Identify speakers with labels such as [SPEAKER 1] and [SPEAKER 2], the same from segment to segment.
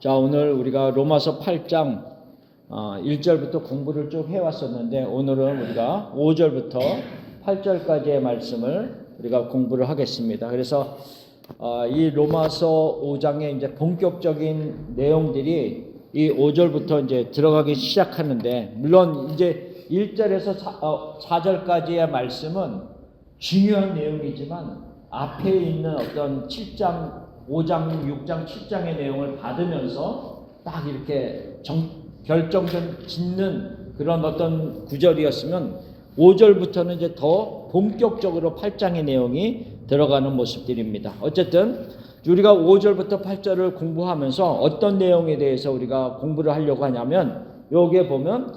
[SPEAKER 1] 자, 오늘 우리가 로마서 8장 1절부터 공부를 쭉 해왔었는데 오늘은 우리가 5절부터 8절까지의 말씀을 우리가 공부를 하겠습니다. 그래서 이 로마서 5장의 이제 본격적인 내용들이 이 5절부터 이제 들어가기 시작하는데, 물론 이제 1절에서 4절까지의 말씀은 중요한 내용이지만 앞에 있는 어떤 7장, 5장, 6장, 7장의 내용을 받으면서 딱 이렇게 결정전 짓는 그런 어떤 구절이었으면 5절부터는 이제 더 본격적으로 8장의 내용이 들어가는 모습들입니다. 어쨌든 우리가 5절부터 8절을 공부하면서 어떤 내용에 대해서 우리가 공부를 하려고 하냐면, 여기에 보면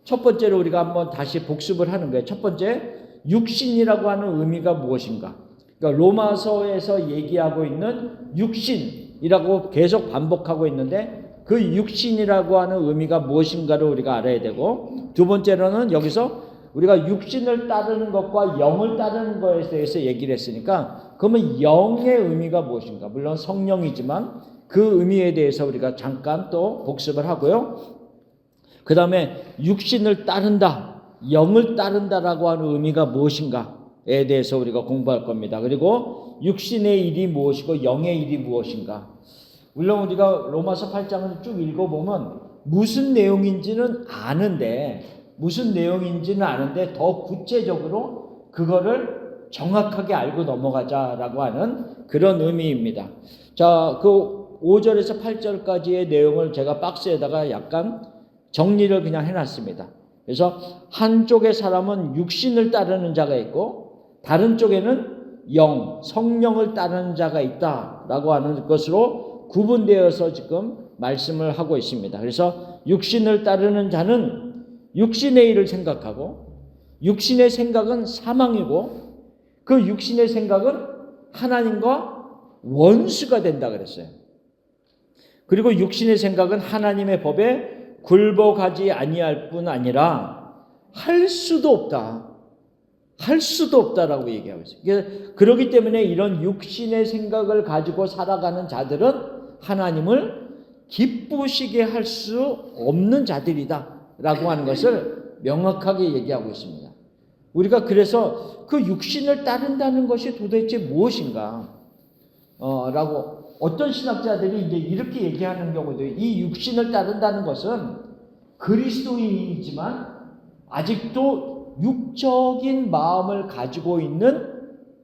[SPEAKER 1] 첫 번째로 우리가 한번 다시 복습을 하는 거예요. 첫 번째, 육신이라고 하는 의미가 무엇인가? 그러니까 로마서에서 얘기하고 있는 육신이라고 계속 반복하고 있는데 그 육신이라고 하는 의미가 무엇인가를 우리가 알아야 되고, 두 번째로는 여기서 우리가 육신을 따르는 것과 영을 따르는 것에 대해서 얘기를 했으니까, 그러면 영의 의미가 무엇인가? 물론 성령이지만 그 의미에 대해서 우리가 잠깐 또 복습을 하고요. 그 다음에 육신을 따른다, 영을 따른다라고 하는 의미가 무엇인가에 대해서 우리가 공부할 겁니다. 그리고 육신의 일이 무엇이고 영의 일이 무엇인가. 물론 우리가 로마서 8장을 쭉 읽어보면 무슨 내용인지는 아는데 더 구체적으로 그거를 정확하게 알고 넘어가자라고 하는 그런 의미입니다. 자, 그 5절에서 8절까지의 내용을 제가 박스에다가 약간 정리를 그냥 해놨습니다. 그래서 한쪽의 사람은 육신을 따르는 자가 있고 다른 쪽에는 성령을 따르는 자가 있다라고 하는 것으로 구분되어서 지금 말씀을 하고 있습니다. 그래서 육신을 따르는 자는 육신의 일을 생각하고, 육신의 생각은 사망이고, 그 육신의 생각은 하나님과 원수가 된다 그랬어요. 그리고 육신의 생각은 하나님의 법에 굴복하지 아니할 뿐 아니라 할 수도 없다라고 얘기하고 있어요. 그렇기 때문에 이런 육신의 생각을 가지고 살아가는 자들은 하나님을 기쁘시게 할 수 없는 자들이다 라고 하는 것을 명확하게 얘기하고 있습니다. 우리가 그래서 그 육신을 따른다는 것이 도대체 무엇인가? 라고 어떤 신학자들이 이제 이렇게 얘기하는 경우도, 이 육신을 따른다는 것은 그리스도인이지만 아직도 육적인 마음을 가지고 있는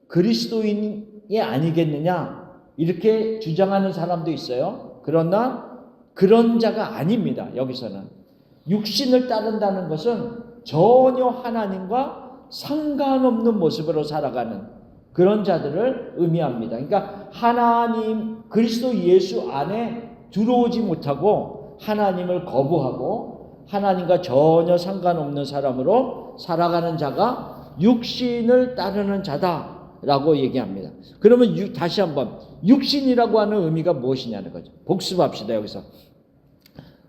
[SPEAKER 1] 그리스도인이 아니겠느냐, 이렇게 주장하는 사람도 있어요. 그러나 그런 자가 아닙니다. 여기서는 육신을 따른다는 것은 전혀 하나님과 상관없는 모습으로 살아가는 그런 자들을 의미합니다. 그러니까 하나님, 그리스도 예수 안에 들어오지 못하고 하나님을 거부하고 하나님과 전혀 상관없는 사람으로 살아가는 자가 육신을 따르는 자다라고 얘기합니다. 그러면 다시 한번 육신이라고 하는 의미가 무엇이냐는 거죠. 복습합시다. 여기서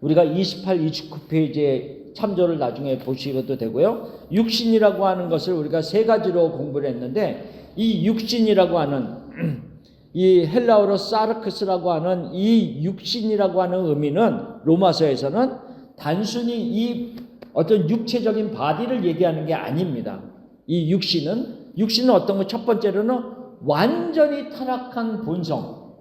[SPEAKER 1] 우리가 28, 29페이지에 참조를 나중에 보시셔도 되고요. 육신이라고 하는 것을 우리가 세 가지로 공부를 했는데, 이 육신이라고 하는 이 헬라어로 사르크스라고 하는 이 육신이라고 하는 의미는 로마서에서는 단순히 이 어떤 육체적인 바디를 얘기하는 게 아닙니다. 이 육신은 어떤 거, 첫 번째로는 완전히 타락한 본성,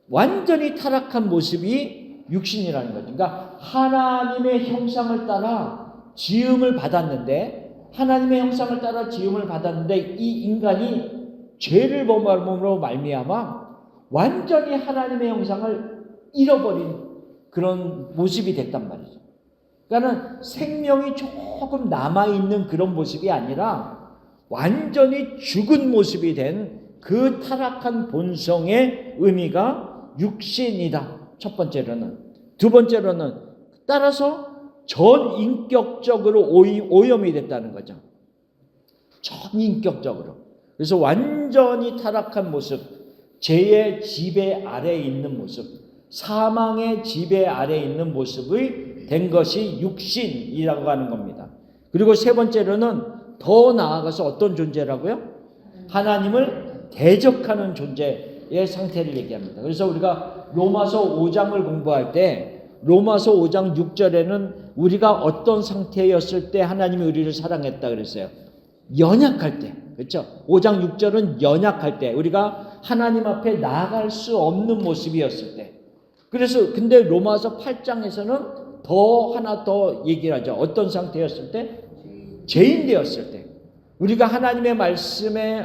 [SPEAKER 1] 완전히 타락한 모습이 육신이라는 거죠. 그러니까 하나님의 형상을 따라 지음을 받았는데, 이 인간이 죄를 범함으로 말미암아 완전히 하나님의 형상을 잃어버린 그런 모습이 됐단 말이죠. 그러니까 생명이 조금 남아있는 그런 모습이 아니라 완전히 죽은 모습이 된 그 타락한 본성의 의미가 육신이다. 첫 번째로는. 두 번째로는 따라서 전인격적으로 오염이 됐다는 거죠. 전인격적으로. 그래서 완전히 타락한 모습, 죄의 지배 아래에 있는 모습, 사망의 지배 아래에 있는 모습이 된 것이 육신이라고 하는 겁니다. 그리고 세 번째로는 더 나아가서 어떤 존재라고요? 하나님을 대적하는 존재, 때의 상태를 얘기합니다. 그래서 우리가 로마서 5장을 공부할 때 로마서 5장 6절에는 우리가 어떤 상태였을 때 하나님이 우리를 사랑했다 그랬어요. 연약할 때. 그렇죠? 5장 6절은 연약할 때, 우리가 하나님 앞에 나아갈 수 없는 모습이었을 때. 그래서 근데 로마서 8장에서는 하나 더 얘기를 하죠. 어떤 상태였을 때? 죄인 되었을 때. 우리가 하나님의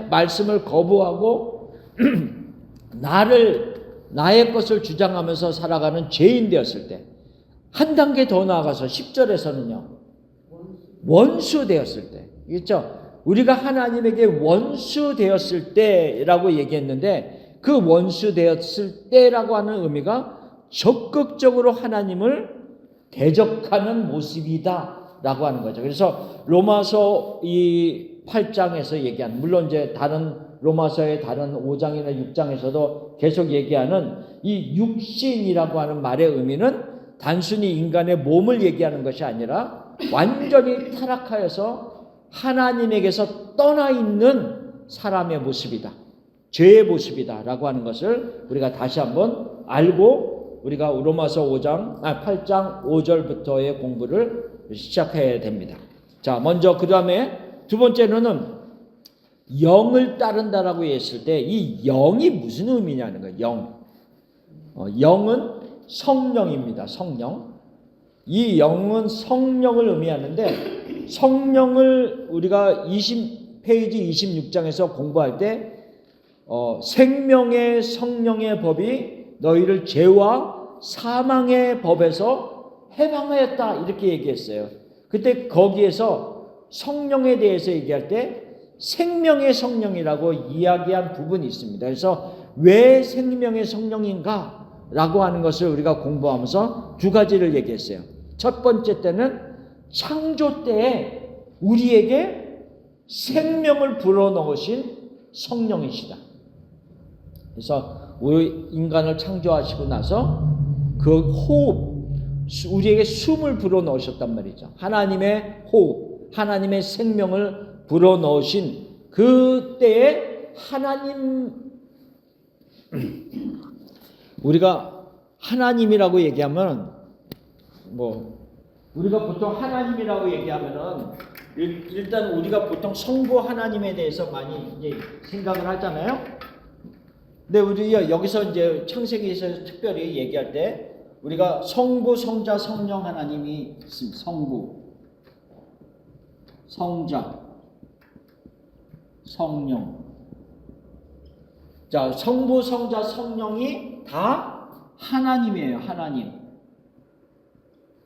[SPEAKER 1] 말씀을 거부하고 나의 것을 주장하면서 살아가는 죄인 되었을 때. 한 단계 더 나아가서 10절에서는요. 원수 되었을 때. 그렇죠? 우리가 하나님에게 원수 되었을 때라고 얘기했는데, 그 원수 되었을 때라고 하는 의미가 적극적으로 하나님을 대적하는 모습이다 라고 하는 거죠. 그래서 로마서 이 8장에서 얘기한, 물론 이제 다른 로마서의 다른 5장이나 6장에서도 계속 얘기하는 이 육신이라고 하는 말의 의미는 단순히 인간의 몸을 얘기하는 것이 아니라 완전히 타락하여서 하나님에게서 떠나 있는 사람의 모습이다. 죄의 모습이다 라고 하는 것을 우리가 다시 한번 알고 우리가 로마서 8장 5절부터의 공부를 시작해야 됩니다. 자, 먼저 그 다음에 두 번째로는 영을 따른다라고 했을 때 이 영이 무슨 의미냐는 거예요. 영은 성령입니다. 성령. 이 영은 성령을 의미하는데, 성령을 우리가 페이지 26장에서 공부할 때 생명의 성령의 법이 너희를 죄와 사망의 법에서 해방하였다 이렇게 얘기했어요. 그때 거기에서 성령에 대해서 얘기할 때 생명의 성령이라고 이야기한 부분이 있습니다. 그래서 왜 생명의 성령인가 라고 하는 것을 우리가 공부하면서 두 가지를 얘기했어요. 첫 번째 때는 창조 때에 우리에게 생명을 불어넣으신 성령이시다. 그래서 우리 인간을 창조하시고 나서 그 호흡, 우리에게 숨을 불어넣으셨단 말이죠. 하나님의 호흡, 하나님의 생명을 불어넣으신 그때에 하나님, 우리가 하나님이라고 얘기하면 우리가 보통 하나님이라고 얘기하면은 일단 우리가 보통 성부 하나님에 대해서 많이 이제 생각을 하잖아요. 근데 우리가 여기서 이제 창세기에서 특별히 얘기할 때 우리가 성부, 성자, 성령 하나님이 있습니다. 성부, 성자, 성령. 자, 성부, 성자, 성령이 다 하나님이에요. 하나님.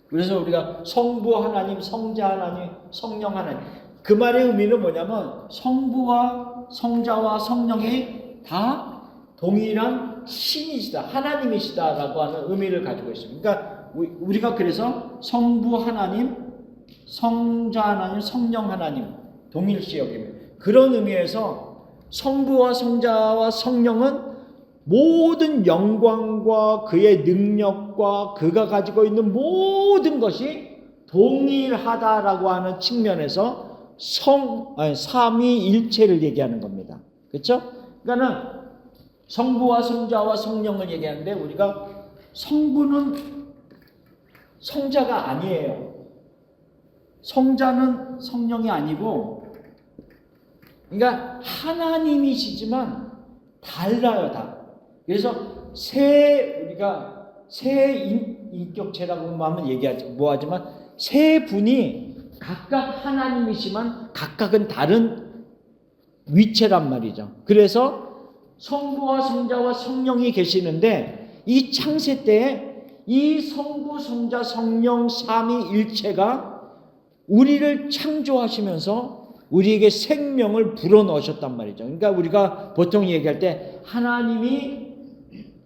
[SPEAKER 1] 그래서 우리가 성부 하나님, 성자 하나님, 성령 하나님. 그 말의 의미는 뭐냐면 성부와 성자와 성령이 다 동일한 신이시다, 하나님이시다라고 하는 의미를 가지고 있습니다. 그러니까 우리가 그래서 성부 하나님, 성자 하나님, 성령 하나님 동일시 여깁니다. 그런 의미에서 성부와 성자와 성령은 모든 영광과 그의 능력과 그가 가지고 있는 모든 것이 동일하다라고 하는 측면에서 삼위일체를 얘기하는 겁니다. 그렇죠? 그러니까는 성부와 성자와 성령을 얘기하는데 우리가 성부는 성자가 아니에요. 성자는 성령이 아니고, 그러니까 하나님이시지만 달라요, 다. 그래서 우리가 세 인격체라고 하면 얘기하지 뭐하지만 세 분이 각각 하나님이시만 각각은 다른 위체란 말이죠. 그래서 성부와 성자와 성령이 계시는데 이 창세 때에 이 성부, 성자, 성령 삼위일체가 우리를 창조하시면서 우리에게 생명을 불어넣으셨단 말이죠. 그러니까 우리가 보통 얘기할 때 하나님이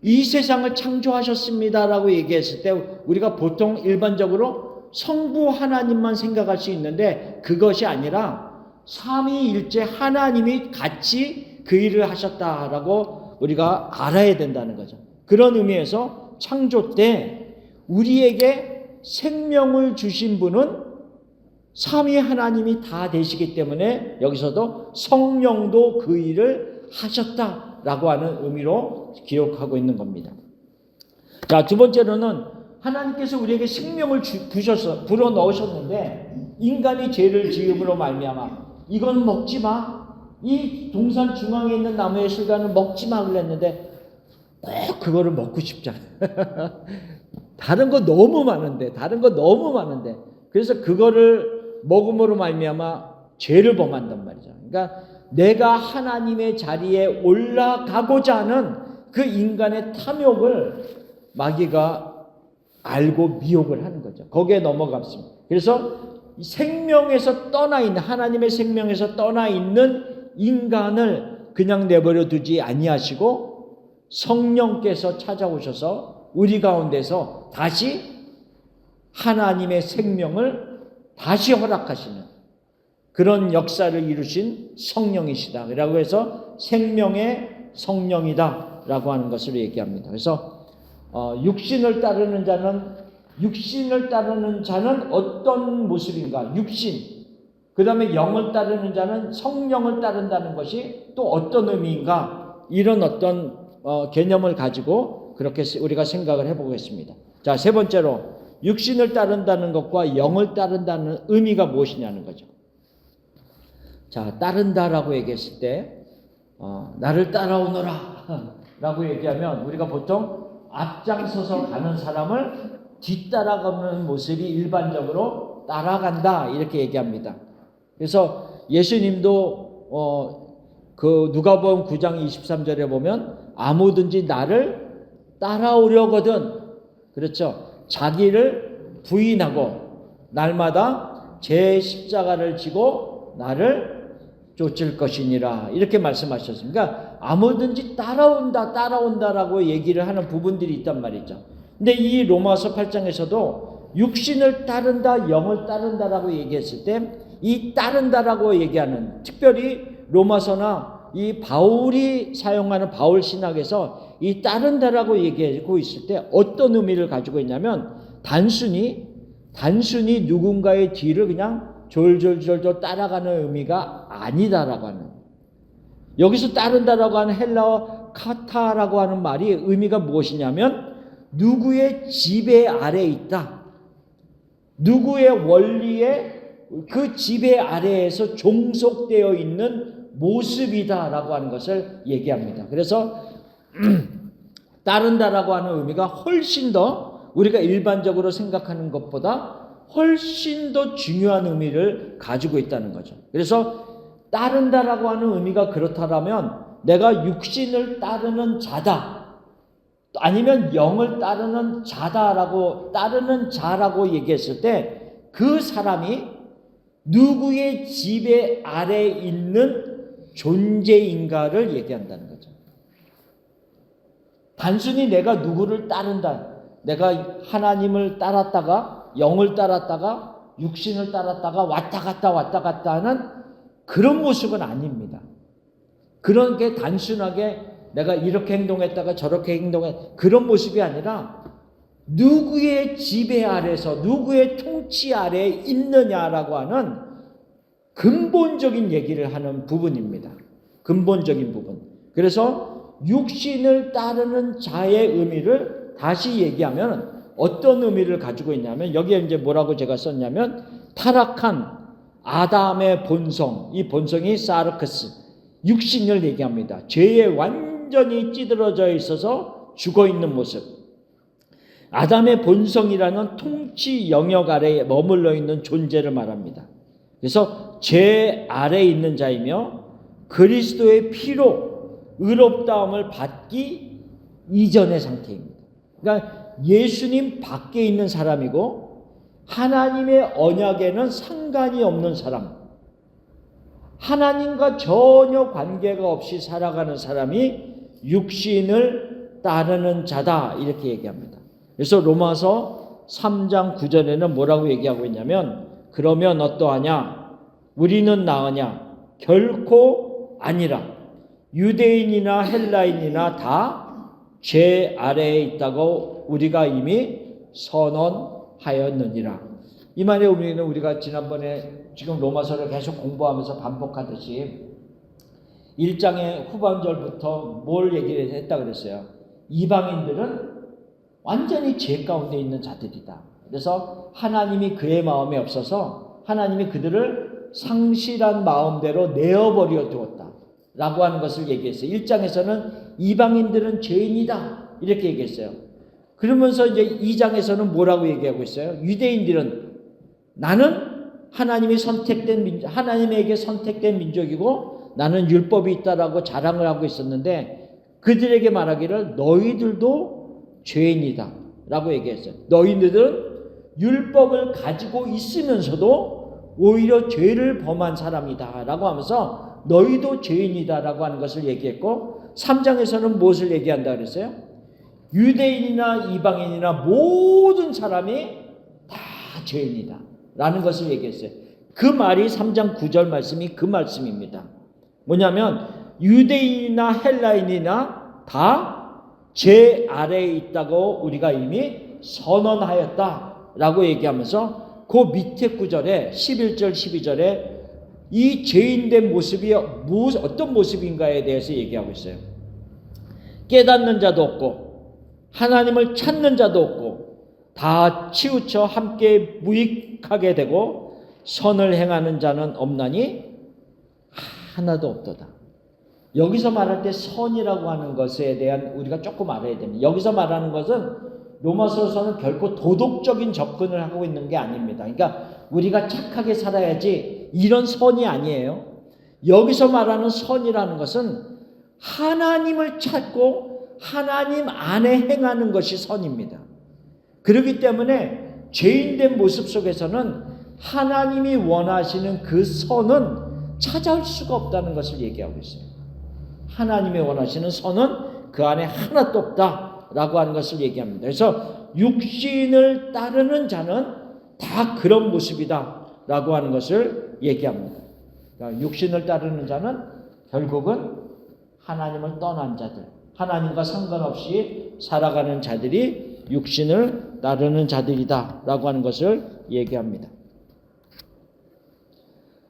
[SPEAKER 1] 이 세상을 창조하셨습니다라고 얘기했을 때 우리가 보통 일반적으로 성부 하나님만 생각할 수 있는데 그것이 아니라 삼위일체 하나님이 같이 그 일을 하셨다라고 우리가 알아야 된다는 거죠. 그런 의미에서 창조 때 우리에게 생명을 주신 분은 삼위 하나님이 다 되시기 때문에 여기서도 성령도 그 일을 하셨다라고 하는 의미로 라고 기록하고 있는 겁니다. 자, 두 번째로는 하나님께서 우리에게 생명을 불어 넣으셨는데 인간이 죄를 지음으로 말미암아 이건 먹지 마. 이 동산 중앙에 있는 나무의 실과는 먹지 마 그랬는데 꼭 그거를 먹고 싶잖아. 다른 거 너무 많은데 그래서 그거를 먹음으로 말미암아 죄를 범한단 말이죠. 그러니까 내가 하나님의 자리에 올라가고자 하는 그 인간의 탐욕을 마귀가 알고 미혹을 하는 거죠. 거기에 넘어갔습니다. 그래서 생명에서 떠나 있는 하나님의 생명에서 떠나 있는 인간을 그냥 내버려 두지 아니하시고 성령께서 찾아오셔서 우리 가운데서 다시 하나님의 생명을 다시 허락하시는 그런 역사를 이루신 성령이시다. 라고 해서 생명의 성령이다 라고 하는 것을 얘기합니다. 그래서 육신을 따르는 자는 어떤 모습인가? 육신. 그 다음에 영을 따르는 자는 성령을 따른다는 것이 또 어떤 의미인가? 이런 어떤 개념을 가지고 그렇게 우리가 생각을 해보겠습니다. 자, 세 번째로 육신을 따른다는 것과 영을 따른다는 의미가 무엇이냐는 거죠. 자, 따른다라고 얘기했을 때 나를 따라오너라 라고 얘기하면 우리가 보통 앞장서서 가는 사람을 뒤따라가는 모습이 일반적으로 따라간다 이렇게 얘기합니다. 그래서 예수님도 그 누가복음 9장 23절에 보면 아무든지 나를 따라오려거든, 그렇죠? 자기를 부인하고 날마다 제 십자가를 지고 나를 쫓을 것이니라 이렇게 말씀하셨습니다. 그러니까 아무든지 따라온다라고 얘기를 하는 부분들이 있단 말이죠. 근데 이 로마서 8장에서도 육신을 따른다, 영을 따른다라고 얘기했을 때 이 따른다라고 얘기하는, 특별히 로마서나 이 바울이 사용하는 바울 신학에서 이 따른다라고 얘기하고 있을 때 어떤 의미를 가지고 있냐면 단순히 누군가의 뒤를 그냥 졸졸졸 따라가는 의미가 아니다라고 하는, 여기서 따른다라고 하는 헬라어 카타라고 하는 말이 의미가 무엇이냐면 누구의 지배 아래에 있다, 누구의 원리에 그 지배 아래에서 종속되어 있는 모습이다라고 하는 것을 얘기합니다. 그래서 따른다라고 하는 의미가 훨씬 더 우리가 일반적으로 생각하는 것보다 훨씬 더 중요한 의미를 가지고 있다는 거죠. 그래서 따른다라고 하는 의미가 그렇다면 내가 육신을 따르는 자다, 아니면 영을 따르는 자다라고, 따르는 자라고 얘기했을 때 그 사람이 누구의 지배 아래에 있는 존재인가를 얘기한다는 거죠. 단순히 내가 누구를 따른다, 내가 하나님을 따랐다가 영을 따랐다가 육신을 따랐다가 왔다 갔다 하는 그런 모습은 아닙니다. 그런 게 단순하게 내가 이렇게 행동했다가 저렇게 행동했다 그런 모습이 아니라 누구의 지배 아래서 누구의 통치 아래에 있느냐라고 하는 근본적인 얘기를 하는 부분입니다. 근본적인 부분. 그래서 육신을 따르는 자의 의미를 다시 얘기하면 어떤 의미를 가지고 있냐면, 여기에 이제 뭐라고 제가 썼냐면 타락한 아담의 본성, 이 본성이 사르크스, 육신을 얘기합니다. 죄에 완전히 찌들어져 있어서 죽어 있는 모습. 아담의 본성이라는 통치 영역 아래에 머물러 있는 존재를 말합니다. 그래서 죄 아래에 있는 자이며 그리스도의 피로 의롭다함을 받기 이전의 상태입니다. 그러니까 예수님 밖에 있는 사람이고 하나님의 언약에는 상관이 없는 사람, 하나님과 전혀 관계가 없이 살아가는 사람이 육신을 따르는 자다 이렇게 얘기합니다. 그래서 로마서 3장 9절에는 뭐라고 얘기하고 있냐면, 그러면 어떠하냐? 우리는 나으냐? 결코 아니라 유대인이나 헬라인이나 다 죄 아래에 있다고 우리가 이미 선언하였느니라. 이 말의 의미는 우리가 지난번에 지금 로마서를 계속 공부하면서 반복하듯이 1장의 후반절부터 뭘 얘기를 했다 그랬어요? 이방인들은 완전히 죄 가운데 있는 자들이다. 그래서 하나님이 그의 마음에 없어서 하나님이 그들을 상실한 마음대로 내어버려 두었다 라고 하는 것을 얘기했어요. 1장에서는 이방인들은 죄인이다 이렇게 얘기했어요. 그러면서 이제 2장에서는 뭐라고 얘기하고 있어요? 유대인들은 나는 하나님에게 선택된 민족이고 나는 율법이 있다라고 자랑을 하고 있었는데 그들에게 말하기를 너희들도 죄인이다 라고 얘기했어요. 너희들은 율법을 가지고 있으면서도 오히려 죄를 범한 사람이다 라고 하면서 너희도 죄인이다 라고 하는 것을 얘기했고 3장에서는 무엇을 얘기한다 그랬어요? 유대인이나 이방인이나 모든 사람이 다 죄인이다 라는 것을 얘기했어요. 그 말이 3장 9절 말씀이 그 말씀입니다. 뭐냐면 유대인이나 헬라인이나 다 죄 아래에 있다고 우리가 이미 선언하였다 라고 얘기하면서 그 밑에 구절에 11절 12절에 이 죄인된 모습이 어떤 모습인가에 대해서 얘기하고 있어요. 깨닫는 자도 없고 하나님을 찾는 자도 없고 다 치우쳐 함께 무익하게 되고 선을 행하는 자는 없나니 하나도 없도다. 여기서 말할 때 선이라고 하는 것에 대한 우리가 조금 알아야 됩니다. 여기서 말하는 것은 로마서에서는 결코 도덕적인 접근을 하고 있는 게 아닙니다. 그러니까 우리가 착하게 살아야지 이런 선이 아니에요. 여기서 말하는 선이라는 것은 하나님을 찾고 하나님 안에 행하는 것이 선입니다. 그렇기 때문에 죄인된 모습 속에서는 하나님이 원하시는 그 선은 찾아올 수가 없다는 것을 얘기하고 있어요. 하나님이 원하시는 선은 그 안에 하나도 없다라고 하는 것을 얘기합니다. 그래서 육신을 따르는 자는 다 그런 모습이다라고 하는 것을 얘기합니다. 그러니까 육신을 따르는 자는 결국은 하나님을 떠난 자들, 하나님과 상관없이 살아가는 자들이 육신을 따르는 자들이다라고 하는 것을 얘기합니다.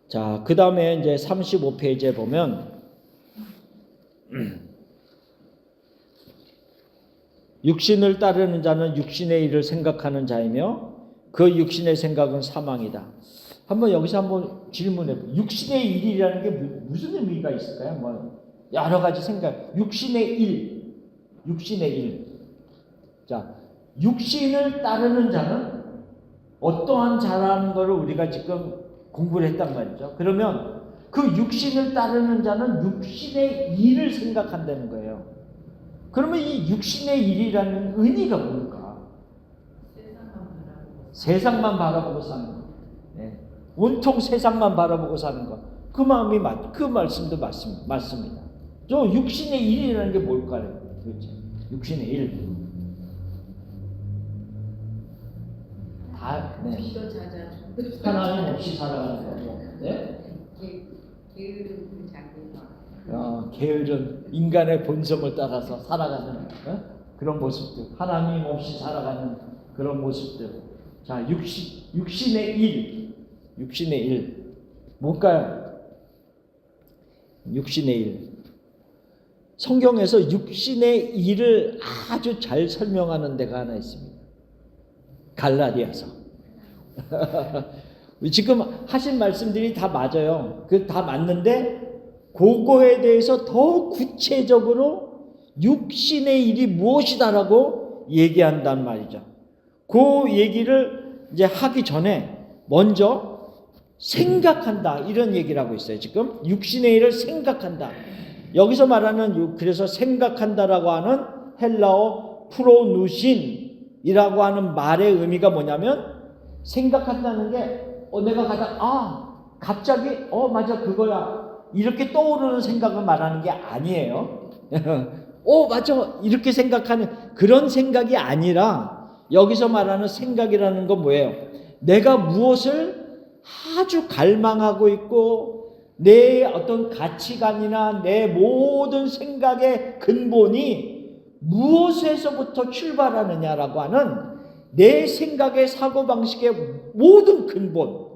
[SPEAKER 1] 자, 그 다음에 이제 35페이지에 보면 육신을 따르는 자는 육신의 일을 생각하는 자이며 그 육신의 생각은 사망이다. 한번 여기서 한번 질문해 보세요. 육신의 일이라는 게 무슨 의미가 있을까요? 뭐 여러 가지 생각. 육신의 일. 자, 육신을 따르는 자는 어떠한 자라는 것을 우리가 지금 공부를 했단 말이죠. 그러면 그 육신을 따르는 자는 육신의 일을 생각한다는 거예요. 그러면 이 육신의 일이라는 의미가 뭘까? 세상만 바라보고 사는 거. 네. 온통 세상만 바라보고 사는 거. 그 마음이 그 말씀도 맞습니다. 저 육신의 일이라는 게 뭘까요? 그렇죠. 육신의 일. 다, 네. 하나님 없이 살아가는 거죠. 네? 게으른 인간의 본성을 따라서 살아가는 그런 모습들, 하나님 없이 살아가는 그런 모습들. 자, 육신의 일, 뭘까요? 육신의 일. 성경에서 육신의 일을 아주 잘 설명하는 데가 하나 있습니다. 갈라디아서. 지금 하신 말씀들이 다 맞아요. 그 다 맞는데 그거에 대해서 더 구체적으로 육신의 일이 무엇이다라고 얘기한단 말이죠. 그 얘기를 이제 하기 전에 먼저 생각한다 이런 얘기를 하고 있어요. 지금 육신의 일을 생각한다. 여기서 말하는 그래서 생각한다라고 하는 헬라어 프로누신이라고 하는 말의 의미가 뭐냐면 생각한다는 게 내가 갑자기 맞아 그거야 이렇게 떠오르는 생각을 말하는 게 아니에요. 맞아 이렇게 생각하는 그런 생각이 아니라 여기서 말하는 생각이라는 건 뭐예요? 내가 무엇을 아주 갈망하고 있고 내 어떤 가치관이나 내 모든 생각의 근본이 무엇에서부터 출발하느냐라고 하는 내 생각의 사고방식의 모든 근본,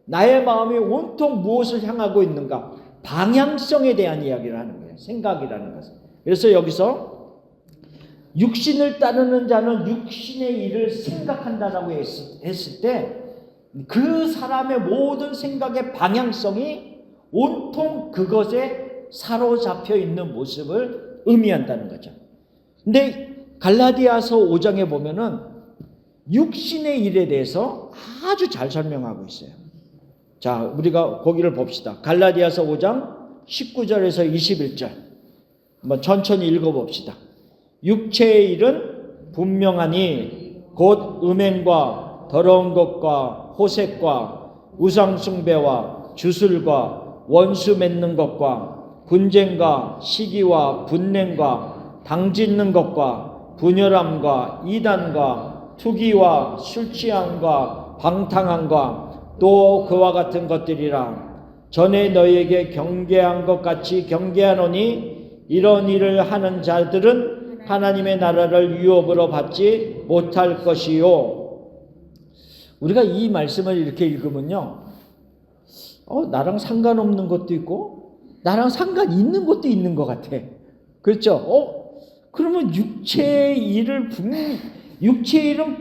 [SPEAKER 1] 나의 마음이 온통 무엇을 향하고 있는가, 방향성에 대한 이야기를 하는 거예요. 생각이라는 것은. 그래서 여기서 육신을 따르는 자는 육신의 일을 생각한다라고 했을 때 그 사람의 모든 생각의 방향성이 온통 그것에 사로잡혀 있는 모습을 의미한다는 거죠. 근데 갈라디아서 5장에 보면은 육신의 일에 대해서 아주 잘 설명하고 있어요. 자, 우리가 거기를 봅시다. 갈라디아서 5장 19절에서 21절. 한번 천천히 읽어봅시다. 육체의 일은 분명하니 곧 음행과 더러운 것과 호색과 우상숭배와 주술과 원수 맺는 것과 분쟁과 시기와 분냄과 당짓는 것과 분열함과 이단과 투기와 술취함과 방탕함과 또 그와 같은 것들이라. 전에 너희에게 경계한 것 같이 경계하노니 이런 일을 하는 자들은 하나님의 나라를 유업으로 받지 못할 것이요. 우리가 이 말씀을 이렇게 읽으면요, 나랑 상관없는 것도 있고 나랑 상관 있는 것도 있는 것 같아. 그렇죠? 그러면 육체의 일은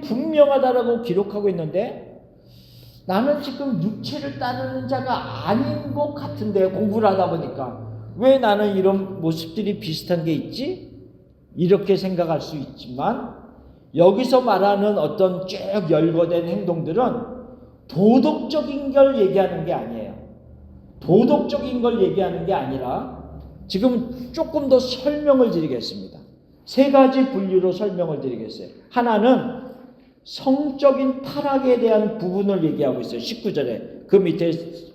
[SPEAKER 1] 분명하다라고 기록하고 있는데 나는 지금 육체를 따르는 자가 아닌 것 같은데, 공부를 하다 보니까 왜 나는 이런 모습들이 비슷한 게 있지? 이렇게 생각할 수 있지만 여기서 말하는 어떤 쭉 열거된 행동들은 도덕적인 걸 얘기하는 게 아니에요. 도덕적인 걸 얘기하는 게 아니라 지금 조금 더 설명을 드리겠습니다. 세 가지 분류로 설명을 드리겠어요. 하나는 성적인 타락에 대한 부분을 얘기하고 있어요. 19절에 그 밑에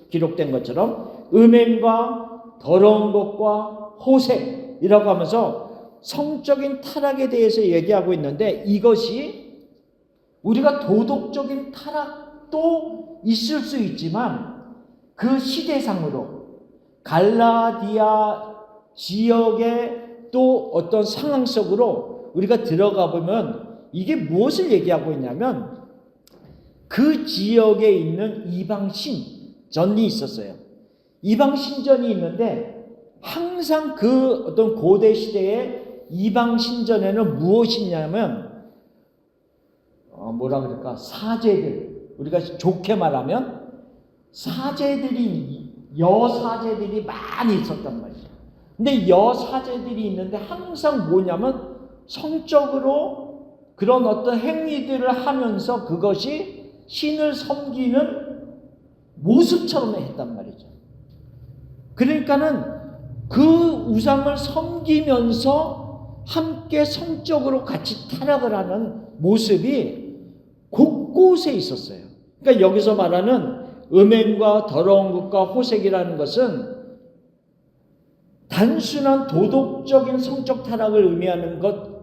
[SPEAKER 1] 기록된 것처럼 음행과 더러운 것과 호색이라고 하면서 성적인 타락에 대해서 얘기하고 있는데, 이것이 우리가 도덕적인 타락도 있을 수 있지만 그 시대상으로 갈라디아 지역의 또 어떤 상황 속으로 우리가 들어가 보면 이게 무엇을 얘기하고 있냐면 그 지역에 있는 이방신전이 있었어요. 이방신전이 있는데 항상 그 어떤 고대 시대의 이방신전에는 무엇이 있냐면 뭐라 그럴까, 사제들, 우리가 좋게 말하면 여사제들이 많이 있었단 말이죠. 근데 여사제들이 있는데 항상 뭐냐면 성적으로 그런 어떤 행위들을 하면서 그것이 신을 섬기는 모습처럼 했단 말이죠. 그러니까는 그 우상을 섬기면서 함께 성적으로 같이 타락을 하는 모습이 곳곳에 있었어요. 그러니까 여기서 말하는 음행과 더러운 것과 호색이라는 것은 단순한 도덕적인 성적 타락을 의미하는 것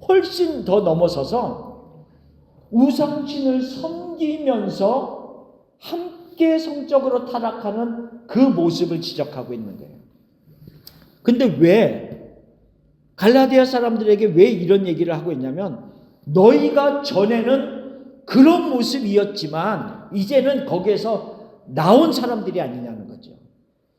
[SPEAKER 1] 훨씬 더 넘어서서 우상신을 섬기면서 함께 성적으로 타락하는 그 모습을 지적하고 있는 거예요. 근데 왜 갈라디아 사람들에게 왜 이런 얘기를 하고 있냐면, 너희가 전에는 그런 모습이었지만 이제는 거기에서 나온 사람들이 아니냐는 거죠.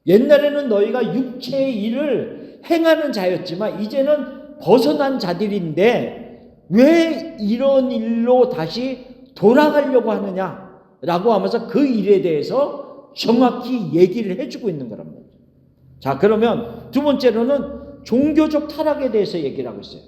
[SPEAKER 1] 옛날에는 너희가 육체의 일을 행하는 자였지만 이제는 벗어난 자들인데 왜 이런 일로 다시 돌아가려고 하느냐라고 하면서 그 일에 대해서 정확히 얘기를 해주고 있는 거란 말이죠. 자, 그러면 두 번째로는 종교적 타락에 대해서 얘기를 하고 있어요.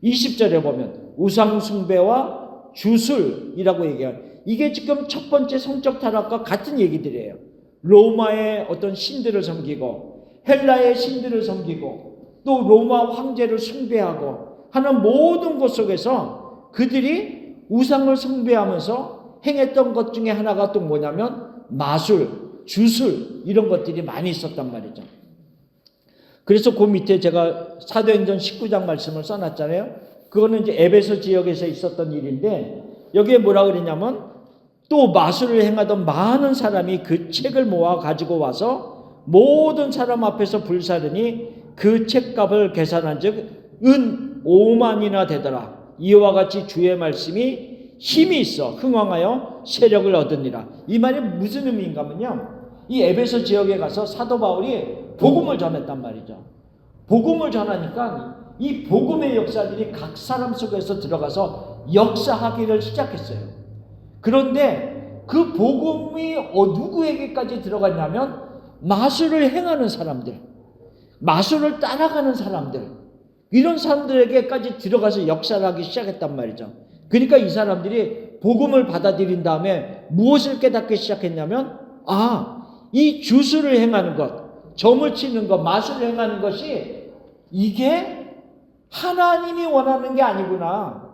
[SPEAKER 1] 20절에 보면 우상숭배와 주술이라고 얘기해요. 이게 지금 첫 번째 성적 타락과 같은 얘기들이에요. 로마의 어떤 신들을 섬기고 헬라의 신들을 섬기고 또 로마 황제를 숭배하고 하는 모든 것 속에서 그들이 우상을 숭배하면서 행했던 것 중에 하나가 또 뭐냐면 마술, 주술 이런 것들이 많이 있었단 말이죠. 그래서 그 밑에 제가 사도행전 19장 말씀을 써놨잖아요. 그거는 이제 에베소 지역에서 있었던 일인데 여기에 뭐라 그러냐면 또 마술을 행하던 많은 사람이 그 책을 모아 가지고 와서 모든 사람 앞에서 불사르니 그 책값을 계산한 즉 은 5만이나 되더라. 이와 같이 주의 말씀이 힘이 있어 흥왕하여 세력을 얻으니라. 이 말이 무슨 의미인가 하면요, 이 에베소 지역에 가서 사도 바울이 복음을 전했단 말이죠. 복음을 전하니까 이 복음의 역사들이 각 사람 속에서 들어가서 역사하기를 시작했어요. 그런데 그 복음이 누구에게까지 들어갔냐면 마술을 행하는 사람들, 마술을 따라가는 사람들, 이런 사람들에게까지 들어가서 역사를 하기 시작했단 말이죠. 그러니까 이 사람들이 복음을 받아들인 다음에 무엇을 깨닫기 시작했냐면 이 주술을 행하는 것, 점을 치는 것, 마술을 행하는 것이 이게 하나님이 원하는 게 아니구나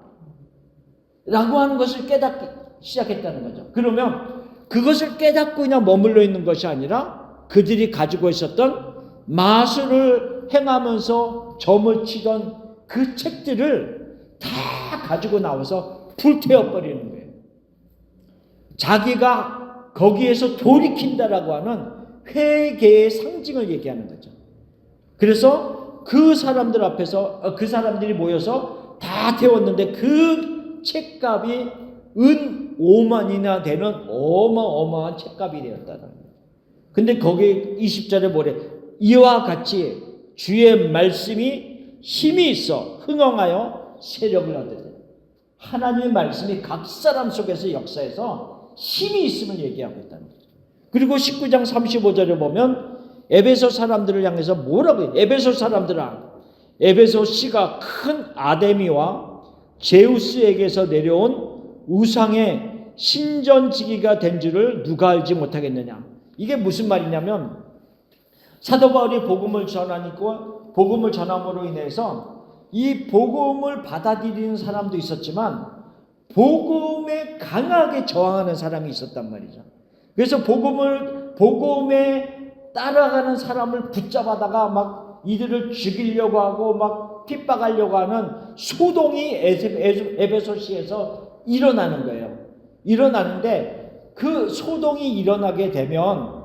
[SPEAKER 1] 라고 하는 것을 깨닫기 시작했다는 거죠. 그러면 그것을 깨닫고 그냥 머물러 있는 것이 아니라 그들이 가지고 있었던 마술을 행하면서 점을 치던 그 책들을 다 가지고 나와서 불태워버리는 거예요. 자기가 거기에서 돌이킨다라고 하는 회개의 상징을 얘기하는 거죠. 그래서 그 사람들 앞에서 그 사람들이 모여서 다 태웠는데 그 책값이 은 5만이나 되는 어마어마한 책값이 되었다는 거예요. 근데 거기 20절에 뭐래? 이와 같이 주의 말씀이 힘이 있어 흥왕하여 세력을 얻으되. 하나님의 말씀이 각 사람 속에서 역사에서 힘이 있음을 얘기하고 있다는 거죠. 그리고 19장 35절에 보면 에베소 사람들을 향해서 뭐라고 해요? 에베소 사람들아, 에베소 씨가 큰 아데미와 제우스에게서 내려온 우상의 신전지기가 된 줄을 누가 알지 못하겠느냐. 이게 무슨 말이냐면 사도 바울이 복음을 전하니까 복음을 전함으로 인해서 이 복음을 받아들이는 사람도 있었지만 복음에 강하게 저항하는 사람이 있었단 말이죠. 그래서 복음에 따라가는 사람을 붙잡아다가 막 이들을 죽이려고 하고 막 핍박하려고 하는 소동이 에베소시에서 일어나는 거예요. 일어나는데 그 소동이 일어나게 되면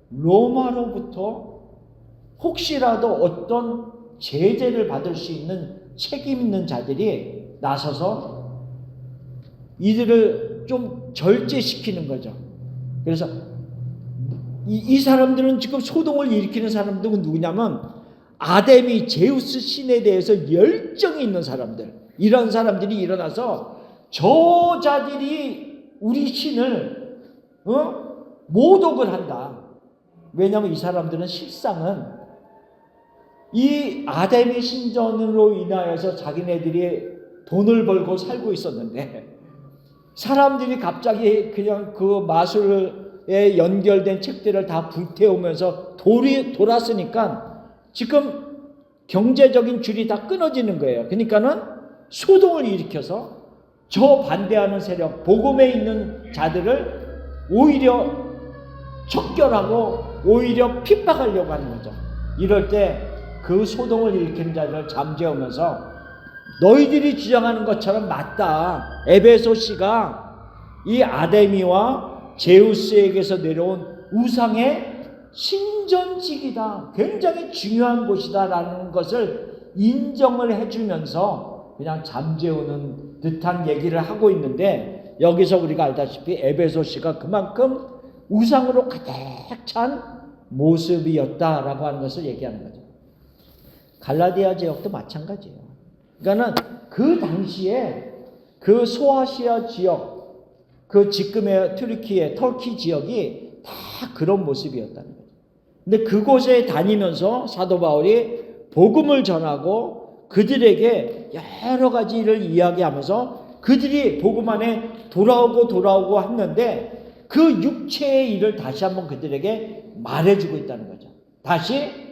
[SPEAKER 1] 로마로부터 혹시라도 어떤 제재를 받을 수 있는 책임 있는 자들이 나서서 이들을 좀 절제시키는 거죠. 그래서 이 사람들은 지금 소동을 일으키는 사람들은 누구냐면 아데미 제우스 신에 대해서 열정이 있는 사람들, 이런 사람들이 일어나서 저 자들이 우리 신을 모독을 한다. 왜냐하면 이 사람들은 실상은 이 아데미 신전으로 인하여서 자기네들이 돈을 벌고 살고 있었는데 사람들이 갑자기 그냥 그 마술에 연결된 책들을 다 불태우면서 돌았으니까 지금 경제적인 줄이 다 끊어지는 거예요. 그러니까는 소동을 일으켜서 저 반대하는 세력, 복음에 있는 자들을 오히려 척결하고 오히려 핍박하려고 하는 거죠. 이럴 때 그 소동을 일으킨 자들을 잠재우면서 너희들이 주장하는 것처럼 맞다. 에베소시가 이 아데미와 제우스에게서 내려온 우상의 신전지기다. 굉장히 중요한 곳이다 라는 것을 인정을 해주면서 그냥 잠재우는 듯한 얘기를 하고 있는데, 여기서 우리가 알다시피 에베소시가 그만큼 우상으로 가득 찬 모습이었다라고 하는 것을 얘기하는 거죠. 갈라디아 지역도 마찬가지예요. 그러니까는 그 당시에 그 소아시아 지역, 그 지금의 터키 지역이 다 그런 모습이었다는 거죠. 근데 그곳에 다니면서 사도 바울이 복음을 전하고 그들에게 여러 가지 일을 이야기하면서 그들이 복음 안에 돌아오고 했는데 그 육체의 일을 다시 한번 그들에게 말해주고 있다는 거죠. 다시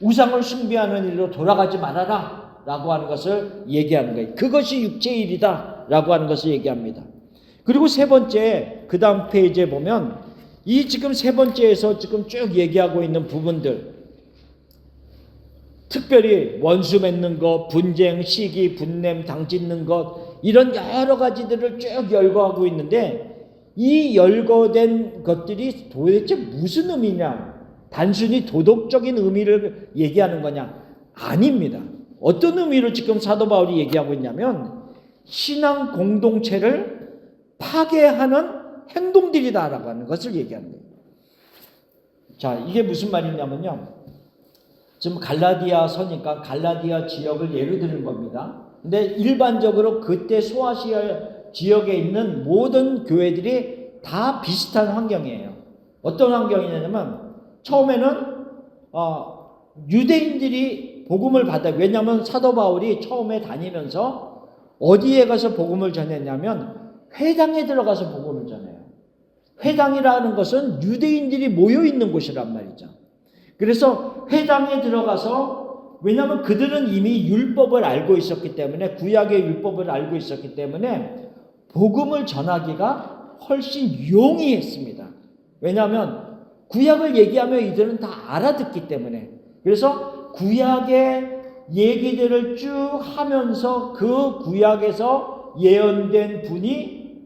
[SPEAKER 1] 우상을 숭배하는 일로 돌아가지 말아라 라고 하는 것을 얘기하는 거예요. 그것이 육체의 일이다 라고 하는 것을 얘기합니다. 그리고 세 번째, 그 다음 페이지에 보면 이 지금 세 번째에서 지금 쭉 얘기하고 있는 부분들, 특별히 원수 맺는 것, 분쟁, 시기, 분냄, 당짓는 것, 이런 여러 가지들을 쭉 열거하고 있는데 이 열거된 것들이 도대체 무슨 의미냐? 단순히 도덕적인 의미를 얘기하는 거냐? 아닙니다. 어떤 의미를 지금 사도 바울이 얘기하고 있냐면 신앙 공동체를 파괴하는 행동들이다라고 하는 것을 얘기하는 거예요. 자, 이게 무슨 말이냐면요. 지금 갈라디아 서니까 갈라디아 지역을 예로 드는 겁니다. 근데 일반적으로 그때 소아시아 지역에 있는 모든 교회들이 다 비슷한 환경이에요. 어떤 환경이냐면 처음에는 유대인들이 복음을 받아. 왜냐하면 사도 바울이 처음에 다니면서 어디에 가서 복음을 전했냐면 회당에 들어가서 복음을 전해요. 회당이라는 것은 유대인들이 모여 있는 곳이란 말이죠. 그래서 회당에 들어가서, 왜냐하면 그들은 이미 율법을 알고 있었기 때문에, 구약의 율법을 알고 있었기 때문에 복음을 전하기가 훨씬 용이했습니다. 왜냐하면 구약을 얘기하면 이들은 다 알아듣기 때문에. 그래서 구약의 얘기들을 쭉 하면서 그 구약에서 예언된 분이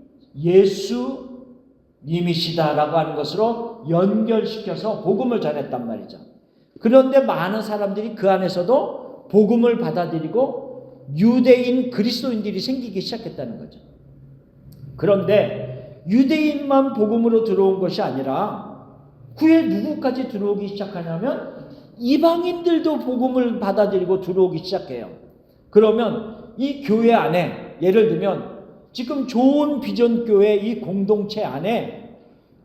[SPEAKER 1] 예수님이시다라고 하는 것으로 연결시켜서 복음을 전했단 말이죠. 그런데 많은 사람들이 그 안에서도 복음을 받아들이고 유대인 그리스도인들이 생기기 시작했다는 거죠. 그런데 유대인만 복음으로 들어온 것이 아니라 후에 누구까지 들어오기 시작하냐면 이방인들도 복음을 받아들이고 들어오기 시작해요. 그러면 이 교회 안에, 예를 들면 지금 좋은 비전교회 이 공동체 안에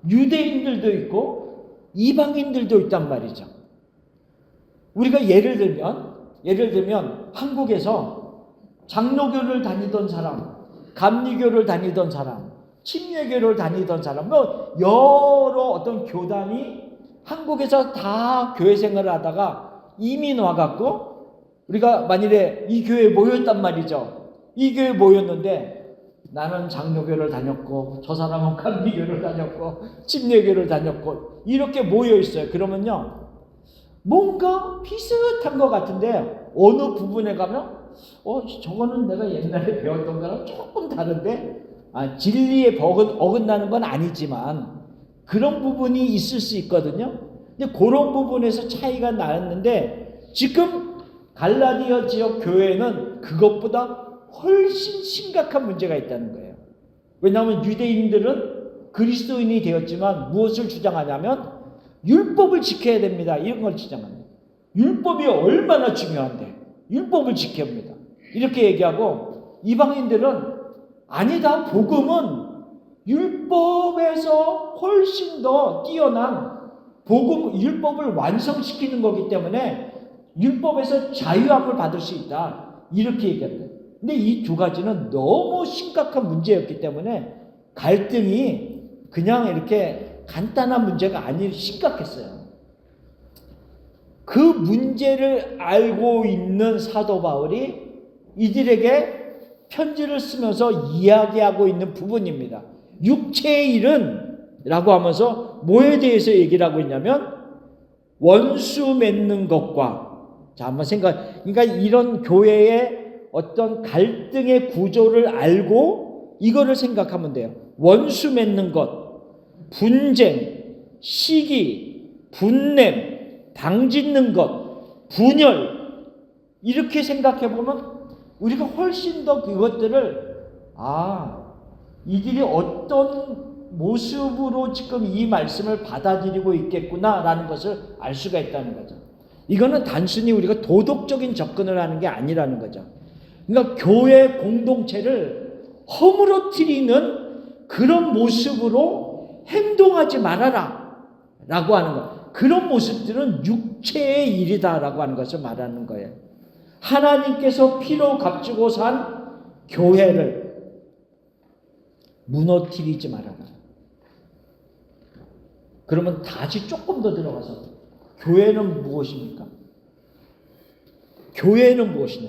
[SPEAKER 1] 유대인들도 있고 이방인들도 있단 말이죠. 우리가 예를 들면 한국에서 장로교를 다니던 사람, 감리교를 다니던 사람, 침례교를 다니던 사람, 여러 어떤 교단이 한국에서 다 교회 생활을 하다가 이민 와갖고 우리가 만일에 이 교회에 모였단 말이죠. 이 교회에 모였는데 나는 장로교를 다녔고 저 사람은 감리교를 다녔고 침례교를 다녔고 이렇게 모여 있어요. 그러면요, 뭔가 비슷한 것 같은데 어느 부분에 가면 저거는 내가 옛날에 배웠던 거랑 조금 다른데 진리에 어긋나는 건 아니지만 그런 부분이 있을 수 있거든요. 근데 그런 부분에서 차이가 나는데 지금 갈라디아 지역 교회는 그것보다 훨씬 심각한 문제가 있다는 거예요. 왜냐하면 유대인들은 그리스도인이 되었지만 무엇을 주장하냐면 율법을 지켜야 됩니다. 이런 걸 주장합니다. 율법이 얼마나 중요한데 율법을 지켜야 합니다. 이렇게 얘기하고 이방인들은 아니다. 복음은 율법에서 훨씬 더 뛰어난 율법을 완성시키는 거기 때문에 율법에서 자유함을 받을 수 있다. 이렇게 얘기합니다. 근데 이 두 가지는 너무 심각한 문제였기 때문에 갈등이 그냥 이렇게 간단한 문제가 아니라 심각했어요. 그 문제를 알고 있는 사도 바울이 이들에게 편지를 쓰면서 이야기하고 있는 부분입니다. 육체의 일은 라고 하면서 뭐에 대해서 얘기를 하고 있냐면 원수 맺는 것과, 자 한번 그러니까 이런 교회의 어떤 갈등의 구조를 알고 이거를 생각하면 돼요. 원수 맺는 것, 분쟁, 시기, 분냄, 당짓는 것, 분열, 이렇게 생각해 보면 우리가 훨씬 더 그것들을 이들이 어떤 모습으로 지금 이 말씀을 받아들이고 있겠구나라는 것을 알 수가 있다는 거죠. 이거는 단순히 우리가 도덕적인 접근을 하는 게 아니라는 거죠. 그러니까 교회 공동체를 허물어뜨리는 그런 모습으로 행동하지 말아라 라고 하는 것. 그런 모습들은 육체의 일이다라고 하는 것을 말하는 거예요. 하나님께서 피로 값주고 산 교회를 무너뜨리지 말아라. 그러면 다시 조금 더 들어가서 교회는 무엇입니까? 교회는 무엇이냐?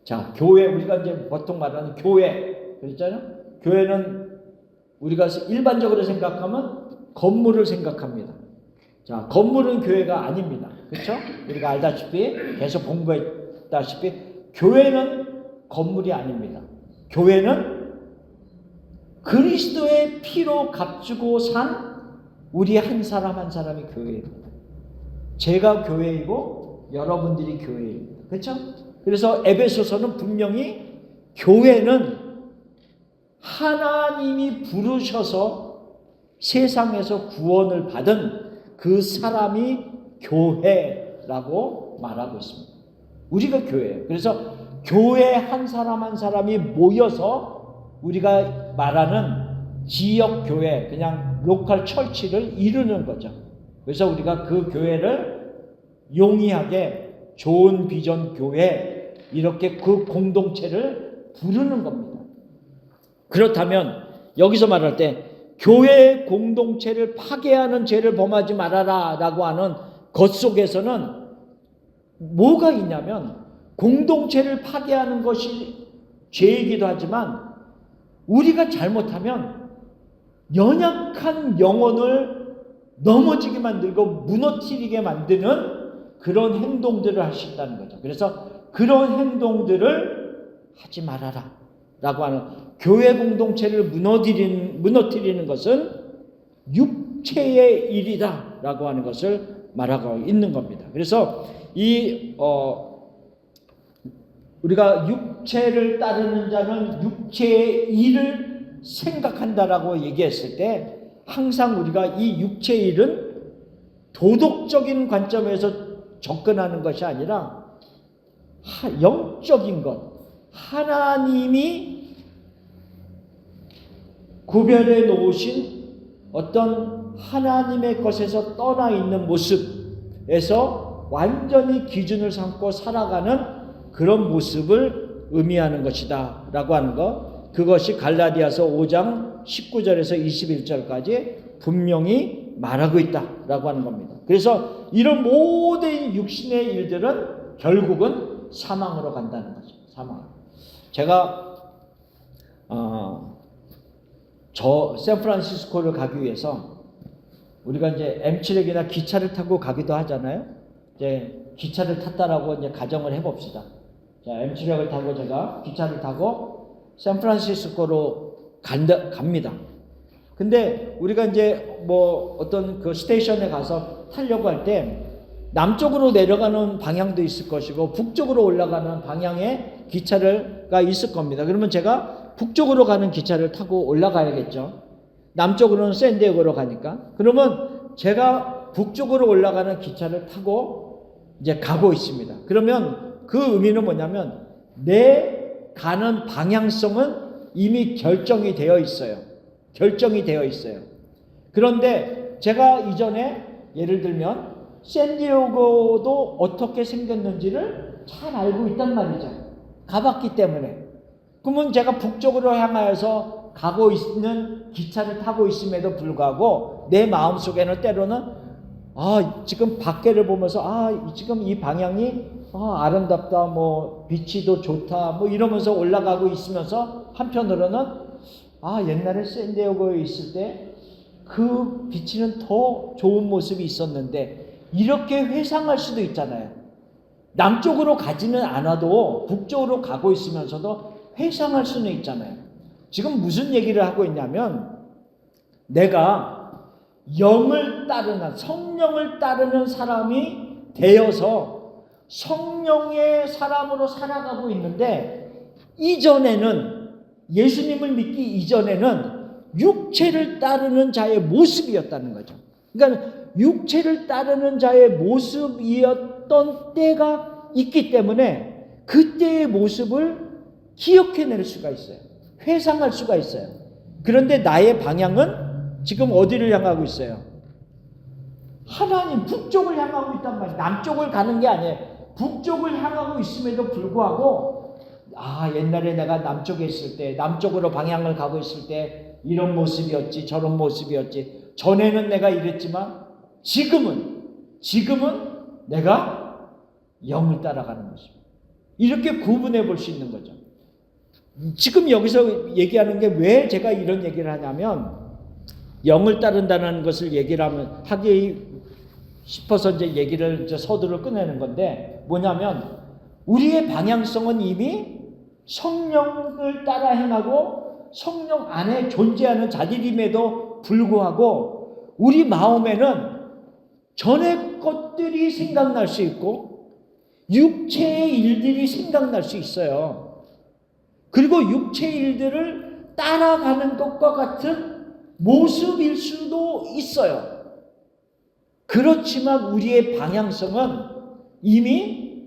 [SPEAKER 1] 자, 교회, 우리가 이제 보통 말하는 교회, 그랬잖아요? 교회는 우리가 일반적으로 생각하면 건물을 생각합니다. 자, 건물은 교회가 아닙니다. 그렇죠? 우리가 알다시피, 계속 공부했다시피, 교회는 건물이 아닙니다. 교회는 그리스도의 피로 값주고 산 우리 한 사람 한 사람이 교회입니다. 제가 교회이고 여러분들이 교회입니다. 그렇죠? 그래서 에베소서는 분명히 교회는 하나님이 부르셔서 세상에서 구원을 받은 그 사람이 교회라고 말하고 있습니다. 우리가 교회예요. 그래서 교회 한 사람 한 사람이 모여서 우리가 말하는 지역교회, 그냥 로컬 철치를 이루는 거죠. 그래서 우리가 그 교회를 용이하게 좋은 비전 교회, 이렇게 그 공동체를 부르는 겁니다. 그렇다면 여기서 말할 때 교회 공동체를 파괴하는 죄를 범하지 말아라 라고 하는 것 속에서는 뭐가 있냐면, 공동체를 파괴하는 것이 죄이기도 하지만 우리가 잘못하면 연약한 영혼을 넘어지게 만들고 무너뜨리게 만드는 그런 행동들을 할 수 있다는 거죠. 그래서 그런 행동들을 하지 말아라 라고 하는, 교회 공동체를 무너뜨리는 것은 육체의 일이다 라고 하는 것을 말하고 있는 겁니다. 그래서 우리가 육체를 따르는 자는 육체의 일을 생각한다라고 얘기했을 때, 항상 우리가 이 육체의 일은 도덕적인 관점에서 접근하는 것이 아니라 영적인 것, 하나님이 구별해 놓으신 어떤 하나님의 것에서 떠나 있는 모습에서 완전히 기준을 삼고 살아가는 그런 모습을 의미하는 것이다 라고 하는 것, 그것이 갈라디아서 5장 19절에서 21절까지 분명히 말하고 있다 라고 하는 겁니다. 그래서 이런 모든 육신의 일들은 결국은 사망으로 간다는 거죠. 사망. 제가 샌프란시스코를 가기 위해서 우리가 이제 M7역이나 기차를 타고 가기도 하잖아요. 이제 기차를 탔다라고 이제 가정을 해봅시다. 자, M7역을 타고 제가 기차를 타고 샌프란시스코로 갑니다. 근데 우리가 이제 뭐 어떤 그 스테이션에 가서 타려고 할 때 남쪽으로 내려가는 방향도 있을 것이고 북쪽으로 올라가는 방향의 기차가 있을 겁니다. 그러면 제가 북쪽으로 가는 기차를 타고 올라가야겠죠. 남쪽으로는 샌디에고로 가니까. 그러면 제가 북쪽으로 올라가는 기차를 타고 이제 가고 있습니다. 그러면 그 의미는 뭐냐면, 내 가는 방향성은 이미 결정이 되어 있어요. 결정이 되어 있어요. 그런데 제가 이전에 예를 들면 샌디에고도 어떻게 생겼는지를 잘 알고 있단 말이죠. 가봤기 때문에. 그러면 제가 북쪽으로 향하여서 가고 있는 기차를 타고 있음에도 불구하고 내 마음속에는 때로는 지금 밖에를 보면서 지금 이 방향이 아름답다, 뭐 비치도 좋다, 뭐 이러면서 올라가고 있으면서 한편으로는 옛날에 샌디에고에 있을 때 그 비치는 더 좋은 모습이 있었는데, 이렇게 회상할 수도 있잖아요. 남쪽으로 가지는 않아도 북쪽으로 가고 있으면서도 회상할 수는 있잖아요. 지금 무슨 얘기를 하고 있냐면, 내가 영을 따르는, 성령을 따르는 사람이 되어서 성령의 사람으로 살아가고 있는데, 이전에는, 예수님을 믿기 이전에는 육체를 따르는 자의 모습이었다는 거죠. 그러니까 육체를 따르는 자의 모습이었던 때가 있기 때문에 그때의 모습을 기억해낼 수가 있어요. 회상할 수가 있어요. 그런데 나의 방향은 지금 어디를 향하고 있어요? 하나님, 북쪽을 향하고 있단 말이에요. 남쪽을 가는 게 아니에요. 북쪽을 향하고 있음에도 불구하고 옛날에 내가 남쪽에 있을 때, 남쪽으로 방향을 가고 있을 때 이런 모습이었지, 저런 모습이었지, 전에는 내가 이랬지만 지금은 내가 영을 따라가는 모습. 이렇게 구분해 볼 수 있는 거죠. 지금 여기서 얘기하는 게 왜 제가 이런 얘기를 하냐면, 영을 따른다는 것을 얘기를 하기 싶어서 이제 서두를 꺼내는 건데, 뭐냐면 우리의 방향성은 이미 성령을 따라 행하고 성령 안에 존재하는 자들임에도 불구하고 우리 마음에는 전의 것들이 생각날 수 있고 육체의 일들이 생각날 수 있어요. 그리고 육체의 일들을 따라가는 것과 같은 모습일 수도 있어요. 그렇지만 우리의 방향성은 이미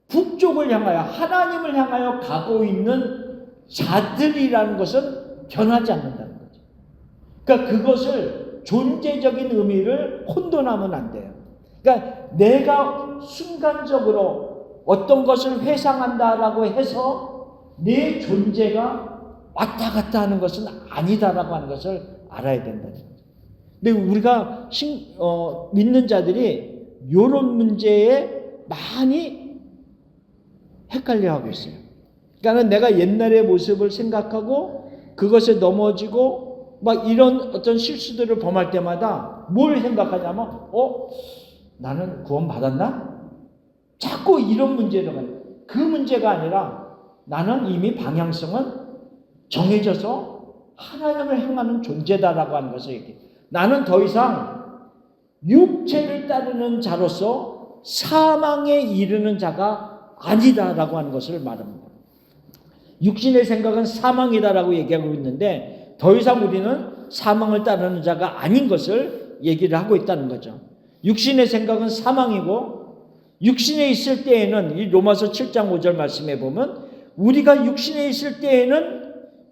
[SPEAKER 1] 북쪽을 향하여 하나님을 향하여 가고 있는 자들이라는 것은 변하지 않는다는 거죠. 그러니까 그것을 존재적인 의미를 혼돈하면 안 돼요. 그러니까 내가 순간적으로 어떤 것을 회상한다라고 해서 내 존재가 왔다 갔다 하는 것은 아니다라고 하는 것을 알아야 된다는 거죠. 근데 우리가 믿는 자들이 이런 문제에 많이 헷갈려하고 있어요. 그러니까 내가 옛날의 모습을 생각하고 그것에 넘어지고 막 이런 어떤 실수들을 범할 때마다 뭘 생각하냐면 나는 구원 받았나? 자꾸 이런 문제로 가요. 그 문제가 아니라 나는 이미 방향성은 정해져서 하나님을 향하는 존재다라고 하는 것을 얘기해요. 나는 더 이상 육체를 따르는 자로서 사망에 이르는 자가 아니다라고 하는 것을 말합니다. 육신의 생각은 사망이다라고 얘기하고 있는데 더 이상 우리는 사망을 따르는 자가 아닌 것을 얘기를 하고 있다는 거죠. 육신의 생각은 사망이고 육신에 있을 때에는 이 로마서 7장 5절 말씀에 보면 우리가 육신에 있을 때에는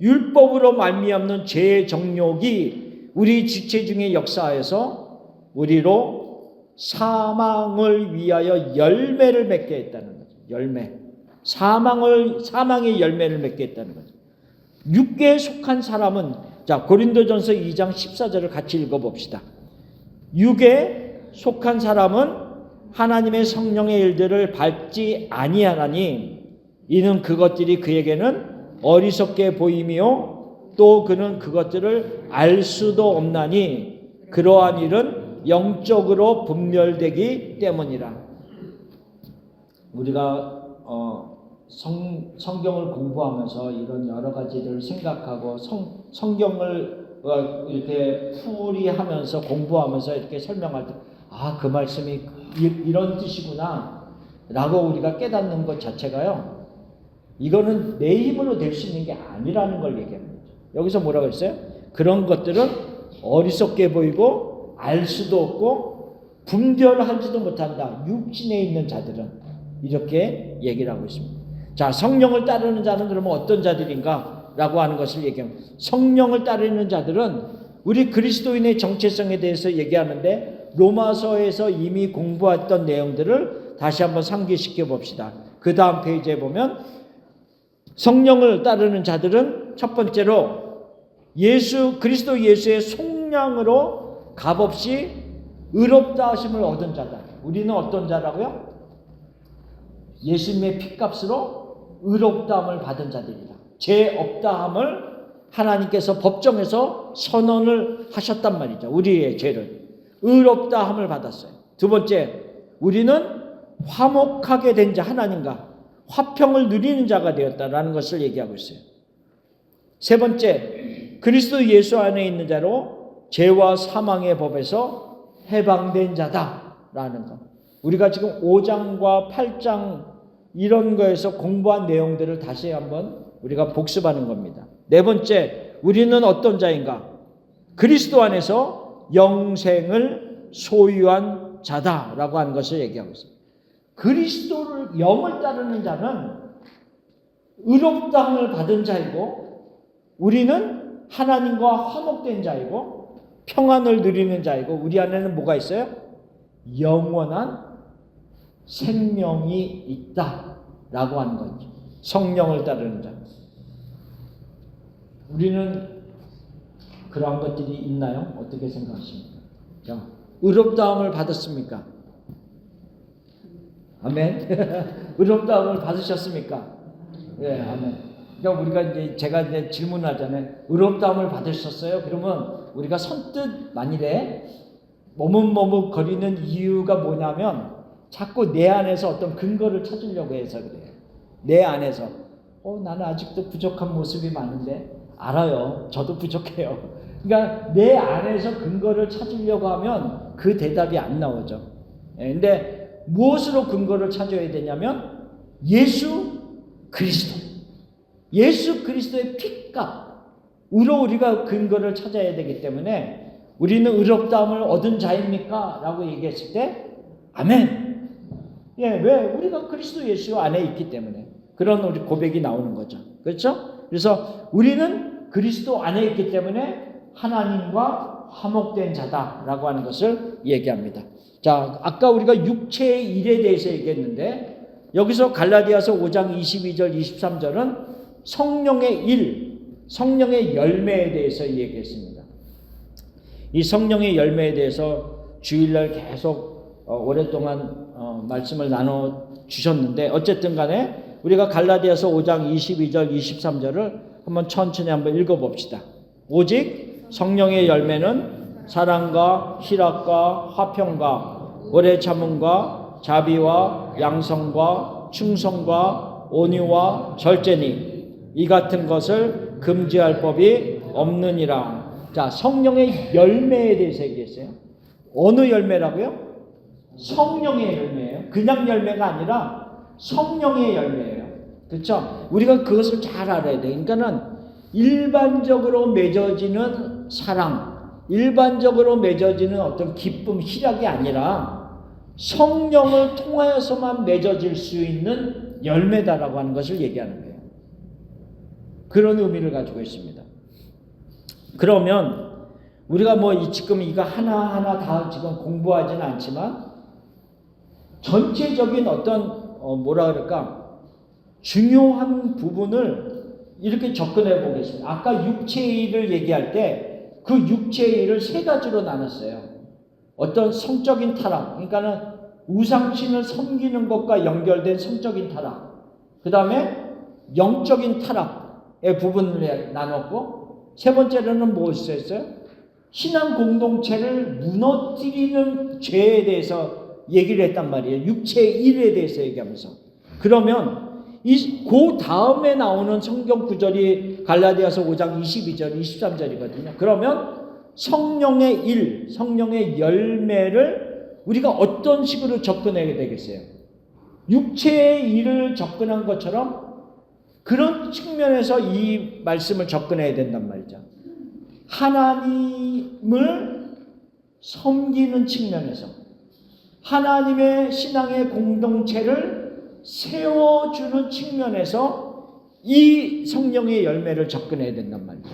[SPEAKER 1] 율법으로 말미암는 죄의 정욕이 우리 지체 중에 역사하여서 우리로 사망을 위하여 열매를 맺게 했다는 거죠. 열매. 사망의 열매를 맺게 했다는 거죠. 육계에 속한 사람은 자 고린도전서 2장 14절을 같이 읽어봅시다. 육에 속한 사람은 하나님의 성령의 일들을 밟지 아니하나니 이는 그것들이 그에게는 어리석게 보이며 또 그는 그것들을 알 수도 없나니 그러한 일은 영적으로 분별되기 때문이라. 우리가 성경을 공부하면서 이런 여러 가지를 생각하고 성경을 이렇게 풀이하면서 공부하면서 이렇게 설명할 때 그 말씀이 이런 뜻이구나 라고 우리가 깨닫는 것 자체가요, 이거는 내 힘으로 될 수 있는 게 아니라는 걸 얘기합니다. 여기서 뭐라고 했어요? 그런 것들은 어리석게 보이고 알 수도 없고 분별하지도 못한다. 육신에 있는 자들은 이렇게 얘기를 하고 있습니다. 자, 성령을 따르는 자는 그러면 어떤 자들인가? 라고 하는 것을 얘기합니다. 성령을 따르는 자들은 우리 그리스도인의 정체성에 대해서 얘기하는데 로마서에서 이미 공부했던 내용들을 다시 한번 상기시켜 봅시다. 그 다음 페이지에 보면 성령을 따르는 자들은 첫 번째로 그리스도 예수의 속량으로 값없이 의롭다 하심을 얻은 자다. 우리는 어떤 자라고요? 예수님의 피값으로 의롭다함을 받은 자들이다. 죄 없다함을 하나님께서 법정에서 선언을 하셨단 말이죠. 우리의 죄를 의롭다함을 받았어요. 두 번째, 우리는 화목하게 된 자, 하나님과 화평을 누리는 자가 되었다라는 것을 얘기하고 있어요. 세 번째, 그리스도 예수 안에 있는 자로 죄와 사망의 법에서 해방된 자다라는 것. 우리가 지금 5장과 8장 이런 거에서 공부한 내용들을 다시 한번 우리가 복습하는 겁니다. 네 번째, 우리는 어떤 자인가? 그리스도 안에서 영생을 소유한 자다라고 하는 것을 얘기하고 있습니다. 그리스도를 영을 따르는 자는 의롭다함을 받은 자이고 우리는 하나님과 화목된 자이고 평안을 누리는 자이고 우리 안에는 뭐가 있어요? 영원한 생명이 있다라고 하는 거죠. 성령을 따르는 자. 우리는 그러한 것들이 있나요? 어떻게 생각하십니까? 자, 의롭다함을 받았습니까? 아멘. 의롭다함을 받으셨습니까? 네, 아멘. 그러니까 우리가 제가 질문하잖아요. 의롭다함을 받으셨어요? 그러면 우리가 선뜻 만일에 머뭇머뭇 거리는 이유가 뭐냐면 자꾸 내 안에서 어떤 근거를 찾으려고 해서 그래요. 내 안에서 나는 아직도 부족한 모습이 많은데 알아요. 저도 부족해요. 그러니까 내 안에서 근거를 찾으려고 하면 그 대답이 안 나오죠. 근데 무엇으로 근거를 찾아야 되냐면 예수 그리스도. 예수 그리스도의 피값. 우리가 근거를 찾아야 되기 때문에 우리는 의롭다함을 얻은 자입니까? 라고 얘기했을 때 아멘. 예, 왜? 우리가 그리스도 예수 안에 있기 때문에 그런 우리 고백이 나오는 거죠. 그렇죠? 그래서 우리는 그리스도 안에 있기 때문에 하나님과 화목된 자다라고 하는 것을 얘기합니다. 자, 아까 우리가 육체의 일에 대해서 얘기했는데 여기서 갈라디아서 5장 22절 23절은 성령의 일, 성령의 열매에 대해서 얘기했습니다. 이 성령의 열매에 대해서 주일날 계속 오랫동안 말씀을 나눠 주셨는데 어쨌든 간에 우리가 갈라디아서 5장 22절 23절을 한번 천천히 한번 읽어봅시다. 오직 성령의 열매는 사랑과 희락과 화평과 오래 참음과 자비와 양성과 충성과 온유와 절제니 이 같은 것을 금지할 법이 없느니라. 자, 성령의 열매에 대해서 얘기했어요. 어느 열매라고요? 성령의 열매예요. 그냥 열매가 아니라 성령의 열매예요. 그렇죠? 우리가 그것을 잘 알아야 돼요. 그러니까는 일반적으로 맺어지는 사랑, 일반적으로 맺어지는 어떤 기쁨, 희락이 아니라 성령을 통하여서만 맺어질 수 있는 열매다라고 하는 것을 얘기하는 거예요. 그런 의미를 가지고 있습니다. 그러면 우리가 지금 이거 하나하나 다 지금 공부하지는 않지만 전체적인 어떤 중요한 부분을 이렇게 접근해 보겠습니다. 아까 육체의 일을 얘기할 때 그 육체의 일을 세 가지로 나눴어요. 어떤 성적인 타락, 그러니까는 우상신을 섬기는 것과 연결된 성적인 타락, 그 다음에 영적인 타락의 부분을 나눴고, 세 번째로는 무엇이었어요? 신앙 공동체를 무너뜨리는 죄에 대해서 얘기를 했단 말이에요. 육체의 일에 대해서 얘기하면서. 그러면 그 다음에 나오는 성경 구절이 갈라디아서 5장 22절, 23절이거든요. 그러면 성령의 일, 성령의 열매를 우리가 어떤 식으로 접근해야 되겠어요? 육체의 일을 접근한 것처럼 그런 측면에서 이 말씀을 접근해야 된단 말이죠. 하나님을 섬기는 측면에서 하나님의 신앙의 공동체를 세워주는 측면에서 이 성령의 열매를 접근해야 된단 말이에요.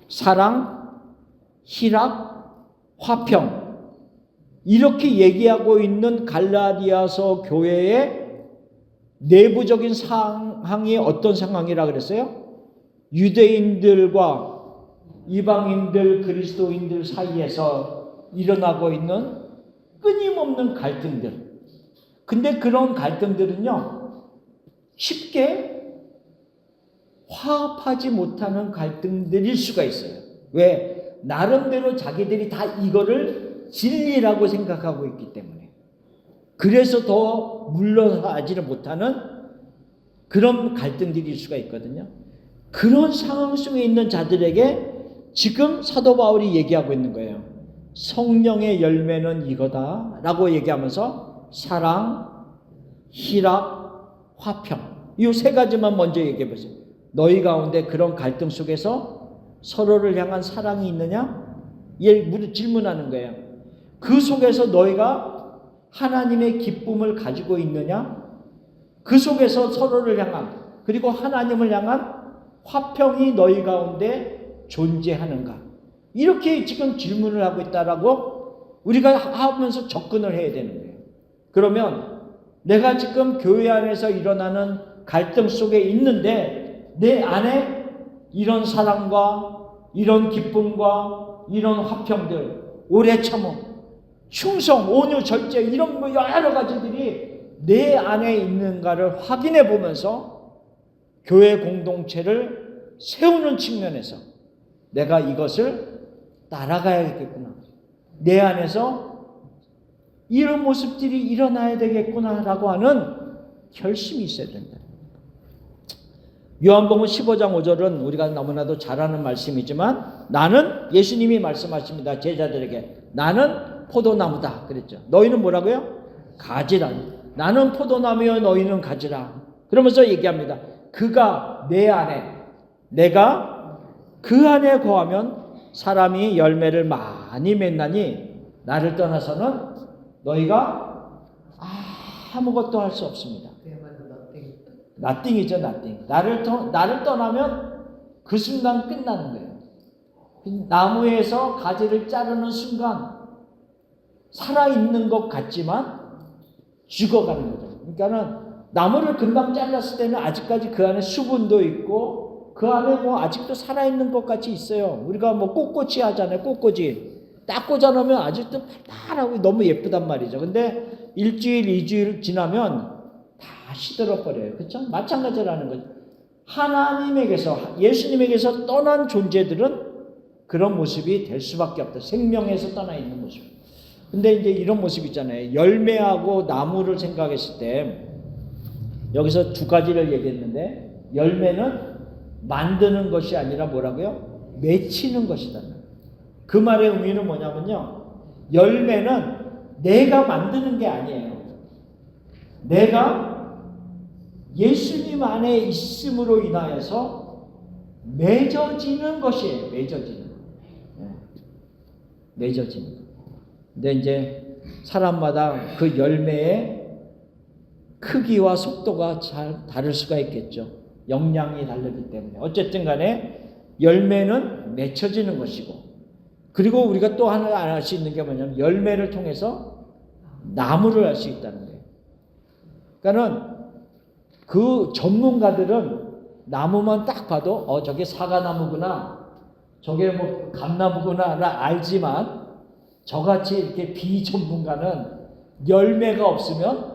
[SPEAKER 1] 사랑, 희락, 화평, 이렇게 얘기하고 있는 갈라디아서 교회의 내부적인 상황이 어떤 상황이라 그랬어요? 유대인들과 이방인들, 그리스도인들 사이에서 일어나고 있는 끊임없는 갈등들. 근데 그런 갈등들은요, 쉽게 화합하지 못하는 갈등들일 수가 있어요. 왜? 나름대로 자기들이 다 이거를 진리라고 생각하고 있기 때문에. 그래서 더 물러나지를 못하는 그런 갈등들일 수가 있거든요. 그런 상황 속에 있는 자들에게 지금 사도 바울이 얘기하고 있는 거예요. 성령의 열매는 이거다 라고 얘기하면서 사랑, 희락, 화평, 이 세 가지만 먼저 얘기해 보세요. 너희 가운데 그런 갈등 속에서 서로를 향한 사랑이 있느냐? 질문하는 거예요. 그 속에서 너희가 하나님의 기쁨을 가지고 있느냐? 그 속에서 서로를 향한, 그리고 하나님을 향한 화평이 너희 가운데 존재하는가? 이렇게 지금 질문을 하고 있다라고 우리가 하면서 접근을 해야 되는 거예요. 그러면 내가 지금 교회 안에서 일어나는 갈등 속에 있는데 내 안에 이런 사랑과 이런 기쁨과 이런 화평들, 오래 참음, 충성, 온유, 절제, 이런 여러 가지들이 내 안에 있는가를 확인해 보면서 교회 공동체를 세우는 측면에서 내가 이것을 따라가야겠구나. 내 안에서 이런 모습들이 일어나야 되겠구나라고 하는 결심이 있어야 된다. 요한복음 15장 5절은 우리가 너무나도 잘 아는 말씀이지만 나는, 예수님이 말씀하십니다. 제자들에게 나는 포도나무다 그랬죠. 너희는 뭐라고요? 가지라. 나는 포도나무여 너희는 가지라. 그러면서 얘기합니다. 그가 내 안에, 내가 그 안에 거하면 사람이 열매를 많이 맺나니 나를 떠나서는 너희가 아무것도 할 수 없습니다. nothing이죠, nothing. 나를 떠나면 그 순간 끝나는 거예요. 나무에서 가지를 자르는 순간 살아있는 것 같지만 죽어가는 거죠. 그러니까는 나무를 금방 잘랐을 때는 아직까지 그 안에 수분도 있고 그 안에 뭐 아직도 살아있는 것 같이 있어요. 우리가 뭐 꽃꽂이 하잖아요. 꽃꽂이 딱 꽂아놓으면 아직도 팔팔하고 너무 예쁘단 말이죠. 근데 일주일, 2주일 지나면 다 시들어버려요. 그렇죠? 마찬가지라는 거죠. 하나님에게서, 예수님에게서 떠난 존재들은 그런 모습이 될 수밖에 없다. 생명에서 떠나 있는 모습. 근데 이제 이런 모습 있잖아요. 열매하고 나무를 생각했을 때 여기서 두 가지를 얘기했는데 열매는 만드는 것이 아니라 뭐라고요? 맺히는 것이다. 그 말의 의미는 뭐냐면요. 열매는 내가 만드는 게 아니에요. 내가 예수님 안에 있음으로 인하여서 맺어지는 것이에요. 맺어지는 것. 근데 이제 사람마다 그 열매의 크기와 속도가 잘 다를 수가 있겠죠. 영양이 다르기 때문에. 어쨌든 간에 열매는 맺혀지는 것이고, 그리고 우리가 또 하나 알 수 있는 게 뭐냐면 열매를 통해서 나무를 알 수 있다는 거예요. 그러니까는 그 전문가들은 나무만 딱 봐도 저게 사과나무구나, 저게 뭐 감나무구나 나 알지만 저같이 이렇게 비전문가는 열매가 없으면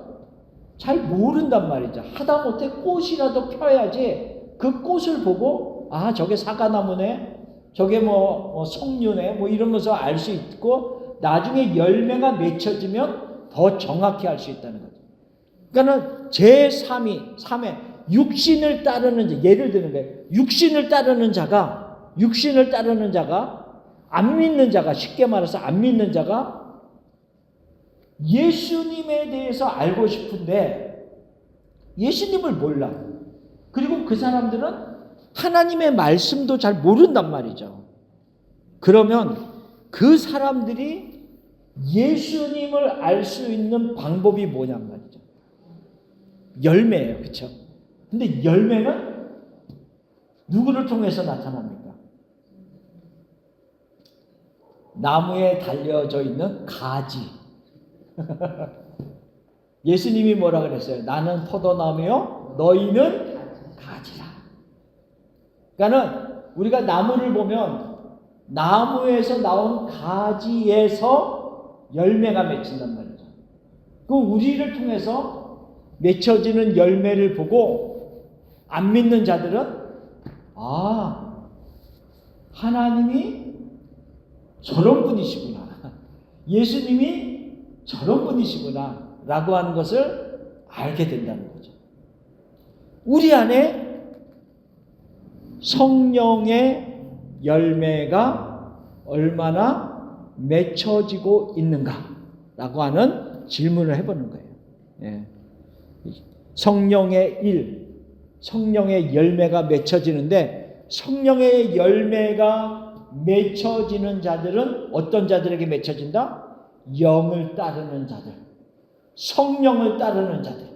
[SPEAKER 1] 잘 모른단 말이죠. 하다못해 꽃이라도 펴야지 그 꽃을 보고 저게 사과나무네, 저게 뭐 석류네 뭐 이러면서 알 수 있고 나중에 열매가 맺혀지면 더 정확히 알 수 있다는 거죠. 그러니까는 제3의 육신을 따르는 자, 예를 드는 거예요. 육신을 따르는 자가 안 믿는 자가, 쉽게 말해서 안 믿는 자가 예수님에 대해서 알고 싶은데 예수님을 몰라. 그리고 그 사람들은 하나님의 말씀도 잘 모른단 말이죠. 그러면 그 사람들이 예수님을 알 수 있는 방법이 뭐냔 말이죠. 열매예요. 그렇죠? 근데 열매는 누구를 통해서 나타납니까? 나무에 달려져 있는 가지. 예수님이 뭐라 그랬어요? 나는 포도나무요, 너희는 가지라. 그러니까는 우리가 나무를 보면 나무에서 나온 가지에서 열매가 맺힌단 말이죠. 그 우리를 통해서 맺혀지는 열매를 보고 안 믿는 자들은 하나님이 저런 분이시구나, 예수님이 저런 분이시구나 라고 하는 것을 알게 된다는 거죠. 우리 안에 성령의 열매가 얼마나 맺혀지고 있는가 라고 하는 질문을 해보는 거예요. 성령의 일, 성령의 열매가 맺혀지는데 성령의 열매가 맺혀지는 자들은 어떤 자들에게 맺혀진다? 영을 따르는 자들, 성령을 따르는 자들,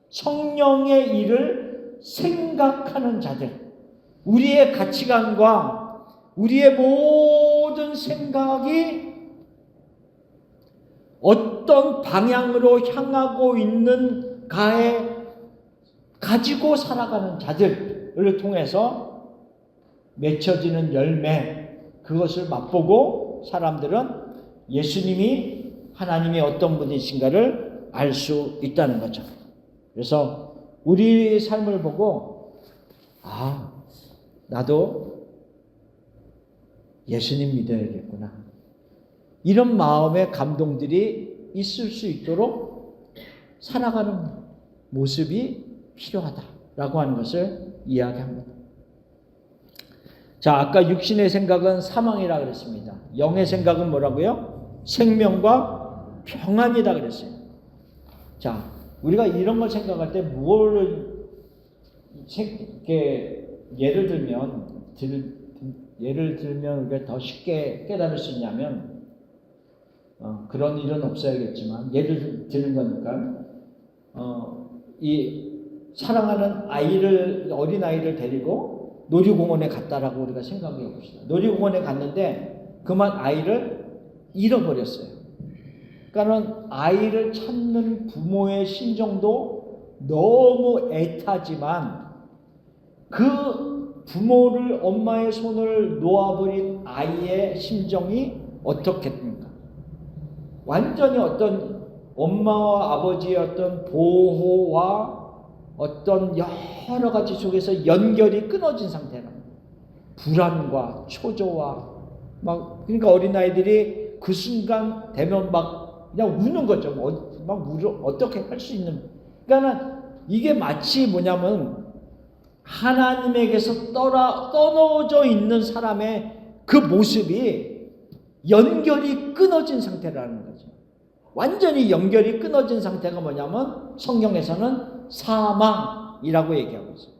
[SPEAKER 1] 성령의 일을 생각하는 자들, 우리의 가치관과 우리의 모든 생각이 어떤 방향으로 향하고 있는가에 가지고 살아가는 자들을 통해서 맺혀지는 열매, 그것을 맛보고 사람들은 예수님이 하나님이 어떤 분이신가를 알 수 있다는 거죠. 그래서 우리 삶을 보고 나도 예수님 믿어야겠구나, 이런 마음의 감동들이 있을 수 있도록 살아가는 모습이 필요하다라고 하는 것을 이야기합니다. 자, 아까 육신의 생각은 사망이라 그랬습니다. 영의 생각은 뭐라고요? 생명과 평안이다 그랬어요. 자, 우리가 이런 걸 생각할 때 예를 들면 예를 들면 우리가 더 쉽게 깨달을 수 있냐면 그런 일은 없어야겠지만 예를 드는 거니까 이 사랑하는 어린 아이를 데리고 놀이공원에 갔다라고 우리가 생각해 봅시다. 놀이공원에 갔는데 그만 아이를 잃어버렸어요. 그러니까는 아이를 찾는 부모의 심정도 너무 애타지만 그 부모를 엄마의 손을 놓아버린 아이의 심정이 어떻겠습니까? 완전히 어떤 엄마와 아버지의 어떤 보호와 어떤 여러 가지 속에서 연결이 끊어진 상태라. 불안과 초조와 그러니까 어린아이들이 그 순간 되면 그냥 우는 거죠. 어떻게 할 수 있는. 그러니까 이게 마치 뭐냐면 하나님에게서 떠나져 있는 사람의 그 모습이 연결이 끊어진 상태라는 거죠. 완전히 연결이 끊어진 상태가 뭐냐면 성경에서는 사망이라고 얘기하고 있어요.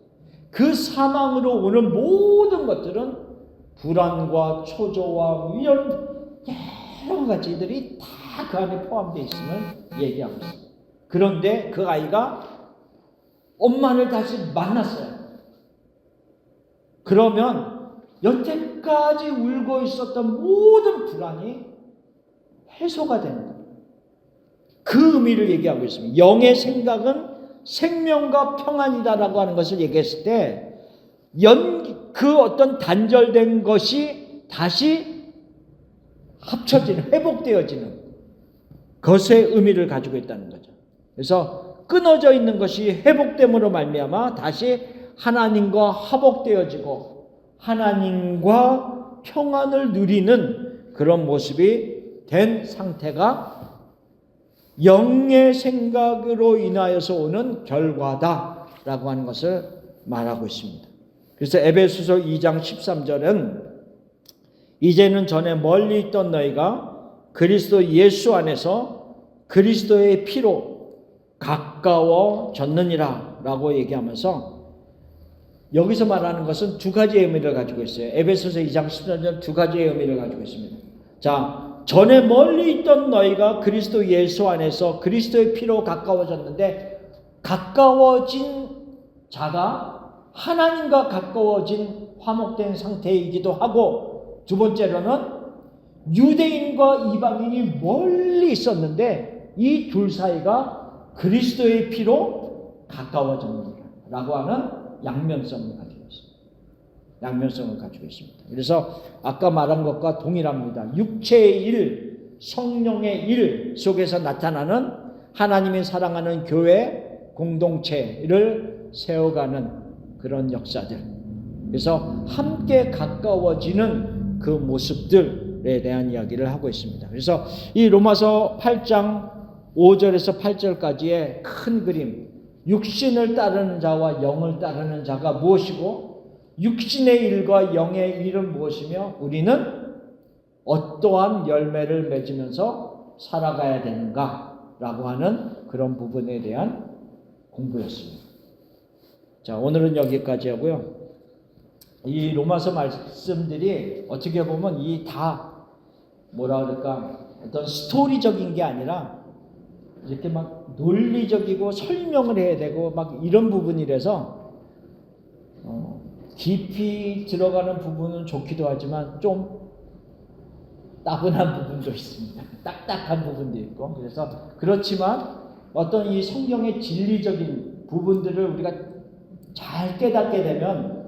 [SPEAKER 1] 그 사망으로 오는 모든 것들은 불안과 초조와 이런 여러 가지들이 다 그 안에 포함되어 있음을 얘기하고 있어요. 그런데 그 아이가 엄마를 다시 만났어요. 그러면 여태까지 울고 있었던 모든 불안이 해소가 되는 거예요. 그 의미를 얘기하고 있습니다. 영의 생각은 생명과 평안이다라고 하는 것을 얘기했을 때 그 어떤 단절된 것이 다시 합쳐지는, 회복되어지는 것의 의미를 가지고 있다는 거죠. 그래서 끊어져 있는 것이 회복됨으로 말미암아 다시 하나님과 화복되어지고 하나님과 평안을 누리는 그런 모습이 된 상태가 영의 생각으로 인하여서 오는 결과다라고 하는 것을 말하고 있습니다. 그래서 에베소서 2장 13절은 이제는 전에 멀리 있던 너희가 그리스도 예수 안에서 그리스도의 피로 가까워졌느니라 라고 얘기하면서 여기서 말하는 것은 두 가지의 의미를 가지고 있어요. 에베소서 2장 13절 두 가지의 의미를 가지고 있습니다. 자, 전에 멀리 있던 너희가 그리스도 예수 안에서 그리스도의 피로 가까워졌는데 가까워진 자가 하나님과 가까워진 화목된 상태이기도 하고 두 번째로는 유대인과 이방인이 멀리 있었는데 이 둘 사이가 그리스도의 피로 가까워졌느니라 라고 하는 양면성을 가지고 있습니다. 양면성을 가지고 있습니다. 그래서 아까 말한 것과 동일합니다. 육체의 일, 성령의 일 속에서 나타나는 하나님이 사랑하는 교회 공동체를 세워가는 그런 역사들. 그래서 함께 가까워지는 그 모습들에 대한 이야기를 하고 있습니다. 그래서 이 로마서 8장 5절에서 8절까지의 큰 그림, 육신을 따르는 자와 영을 따르는 자가 무엇이고 육신의 일과 영의 일은 무엇이며 우리는 어떠한 열매를 맺으면서 살아가야 되는가라고 하는 그런 부분에 대한 공부였습니다. 자, 오늘은 여기까지 하고요. 이 로마서 말씀들이 어떻게 보면 이 다 뭐라 그럴까 어떤 스토리적인 게 아니라 이렇게 막 논리적이고 설명을 해야 되고 막 이런 부분이라서 깊이 들어가는 부분은 좋기도 하지만 좀 따분한 부분도 있습니다. 딱딱한 부분도 있고 그래서 그렇지만 어떤 이 성경의 진리적인 부분들을 우리가 잘 깨닫게 되면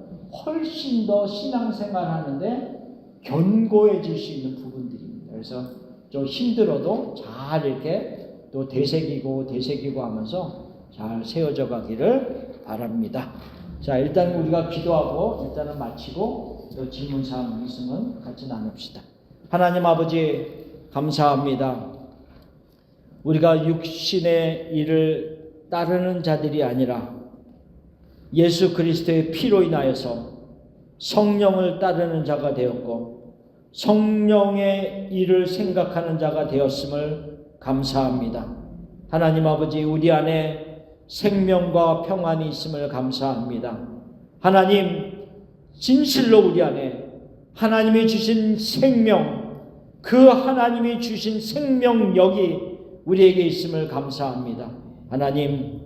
[SPEAKER 1] 훨씬 더 신앙생활 하는데 견고해질 수 있는 부분들입니다. 그래서 좀 힘들어도 잘 이렇게 또 되새기고 하면서 잘 세워져 가기를 바랍니다. 자, 일단 우리가 기도하고 일단은 마치고 또 질문사항 있으면 같이 나눕시다. 하나님 아버지 감사합니다. 우리가 육신의 일을 따르는 자들이 아니라 예수 그리스도의 피로 인하여서 성령을 따르는 자가 되었고 성령의 일을 생각하는 자가 되었음을 감사합니다. 하나님 아버지 우리 안에 생명과 평안이 있음을 감사합니다. 하나님 진실로 우리 안에 하나님이 주신 생명, 그 하나님이 주신 생명력이 우리에게 있음을 감사합니다. 하나님,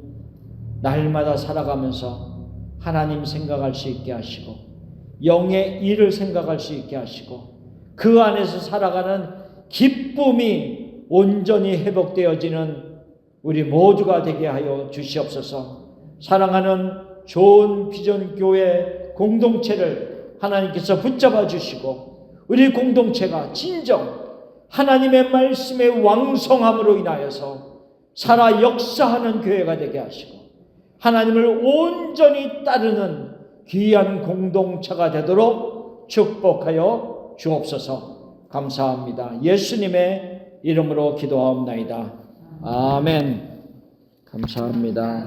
[SPEAKER 1] 날마다 살아가면서 하나님 생각할 수 있게 하시고 영의 일을 생각할 수 있게 하시고 그 안에서 살아가는 기쁨이 온전히 회복되어지는 우리 모두가 되게 하여 주시옵소서. 사랑하는 좋은 비전 교회 공동체를 하나님께서 붙잡아 주시고 우리 공동체가 진정 하나님의 말씀의 왕성함으로 인하여서 살아 역사하는 교회가 되게 하시고 하나님을 온전히 따르는 귀한 공동체가 되도록 축복하여 주옵소서. 감사합니다. 예수님의 이름으로 기도하옵나이다. 아멘. 감사합니다.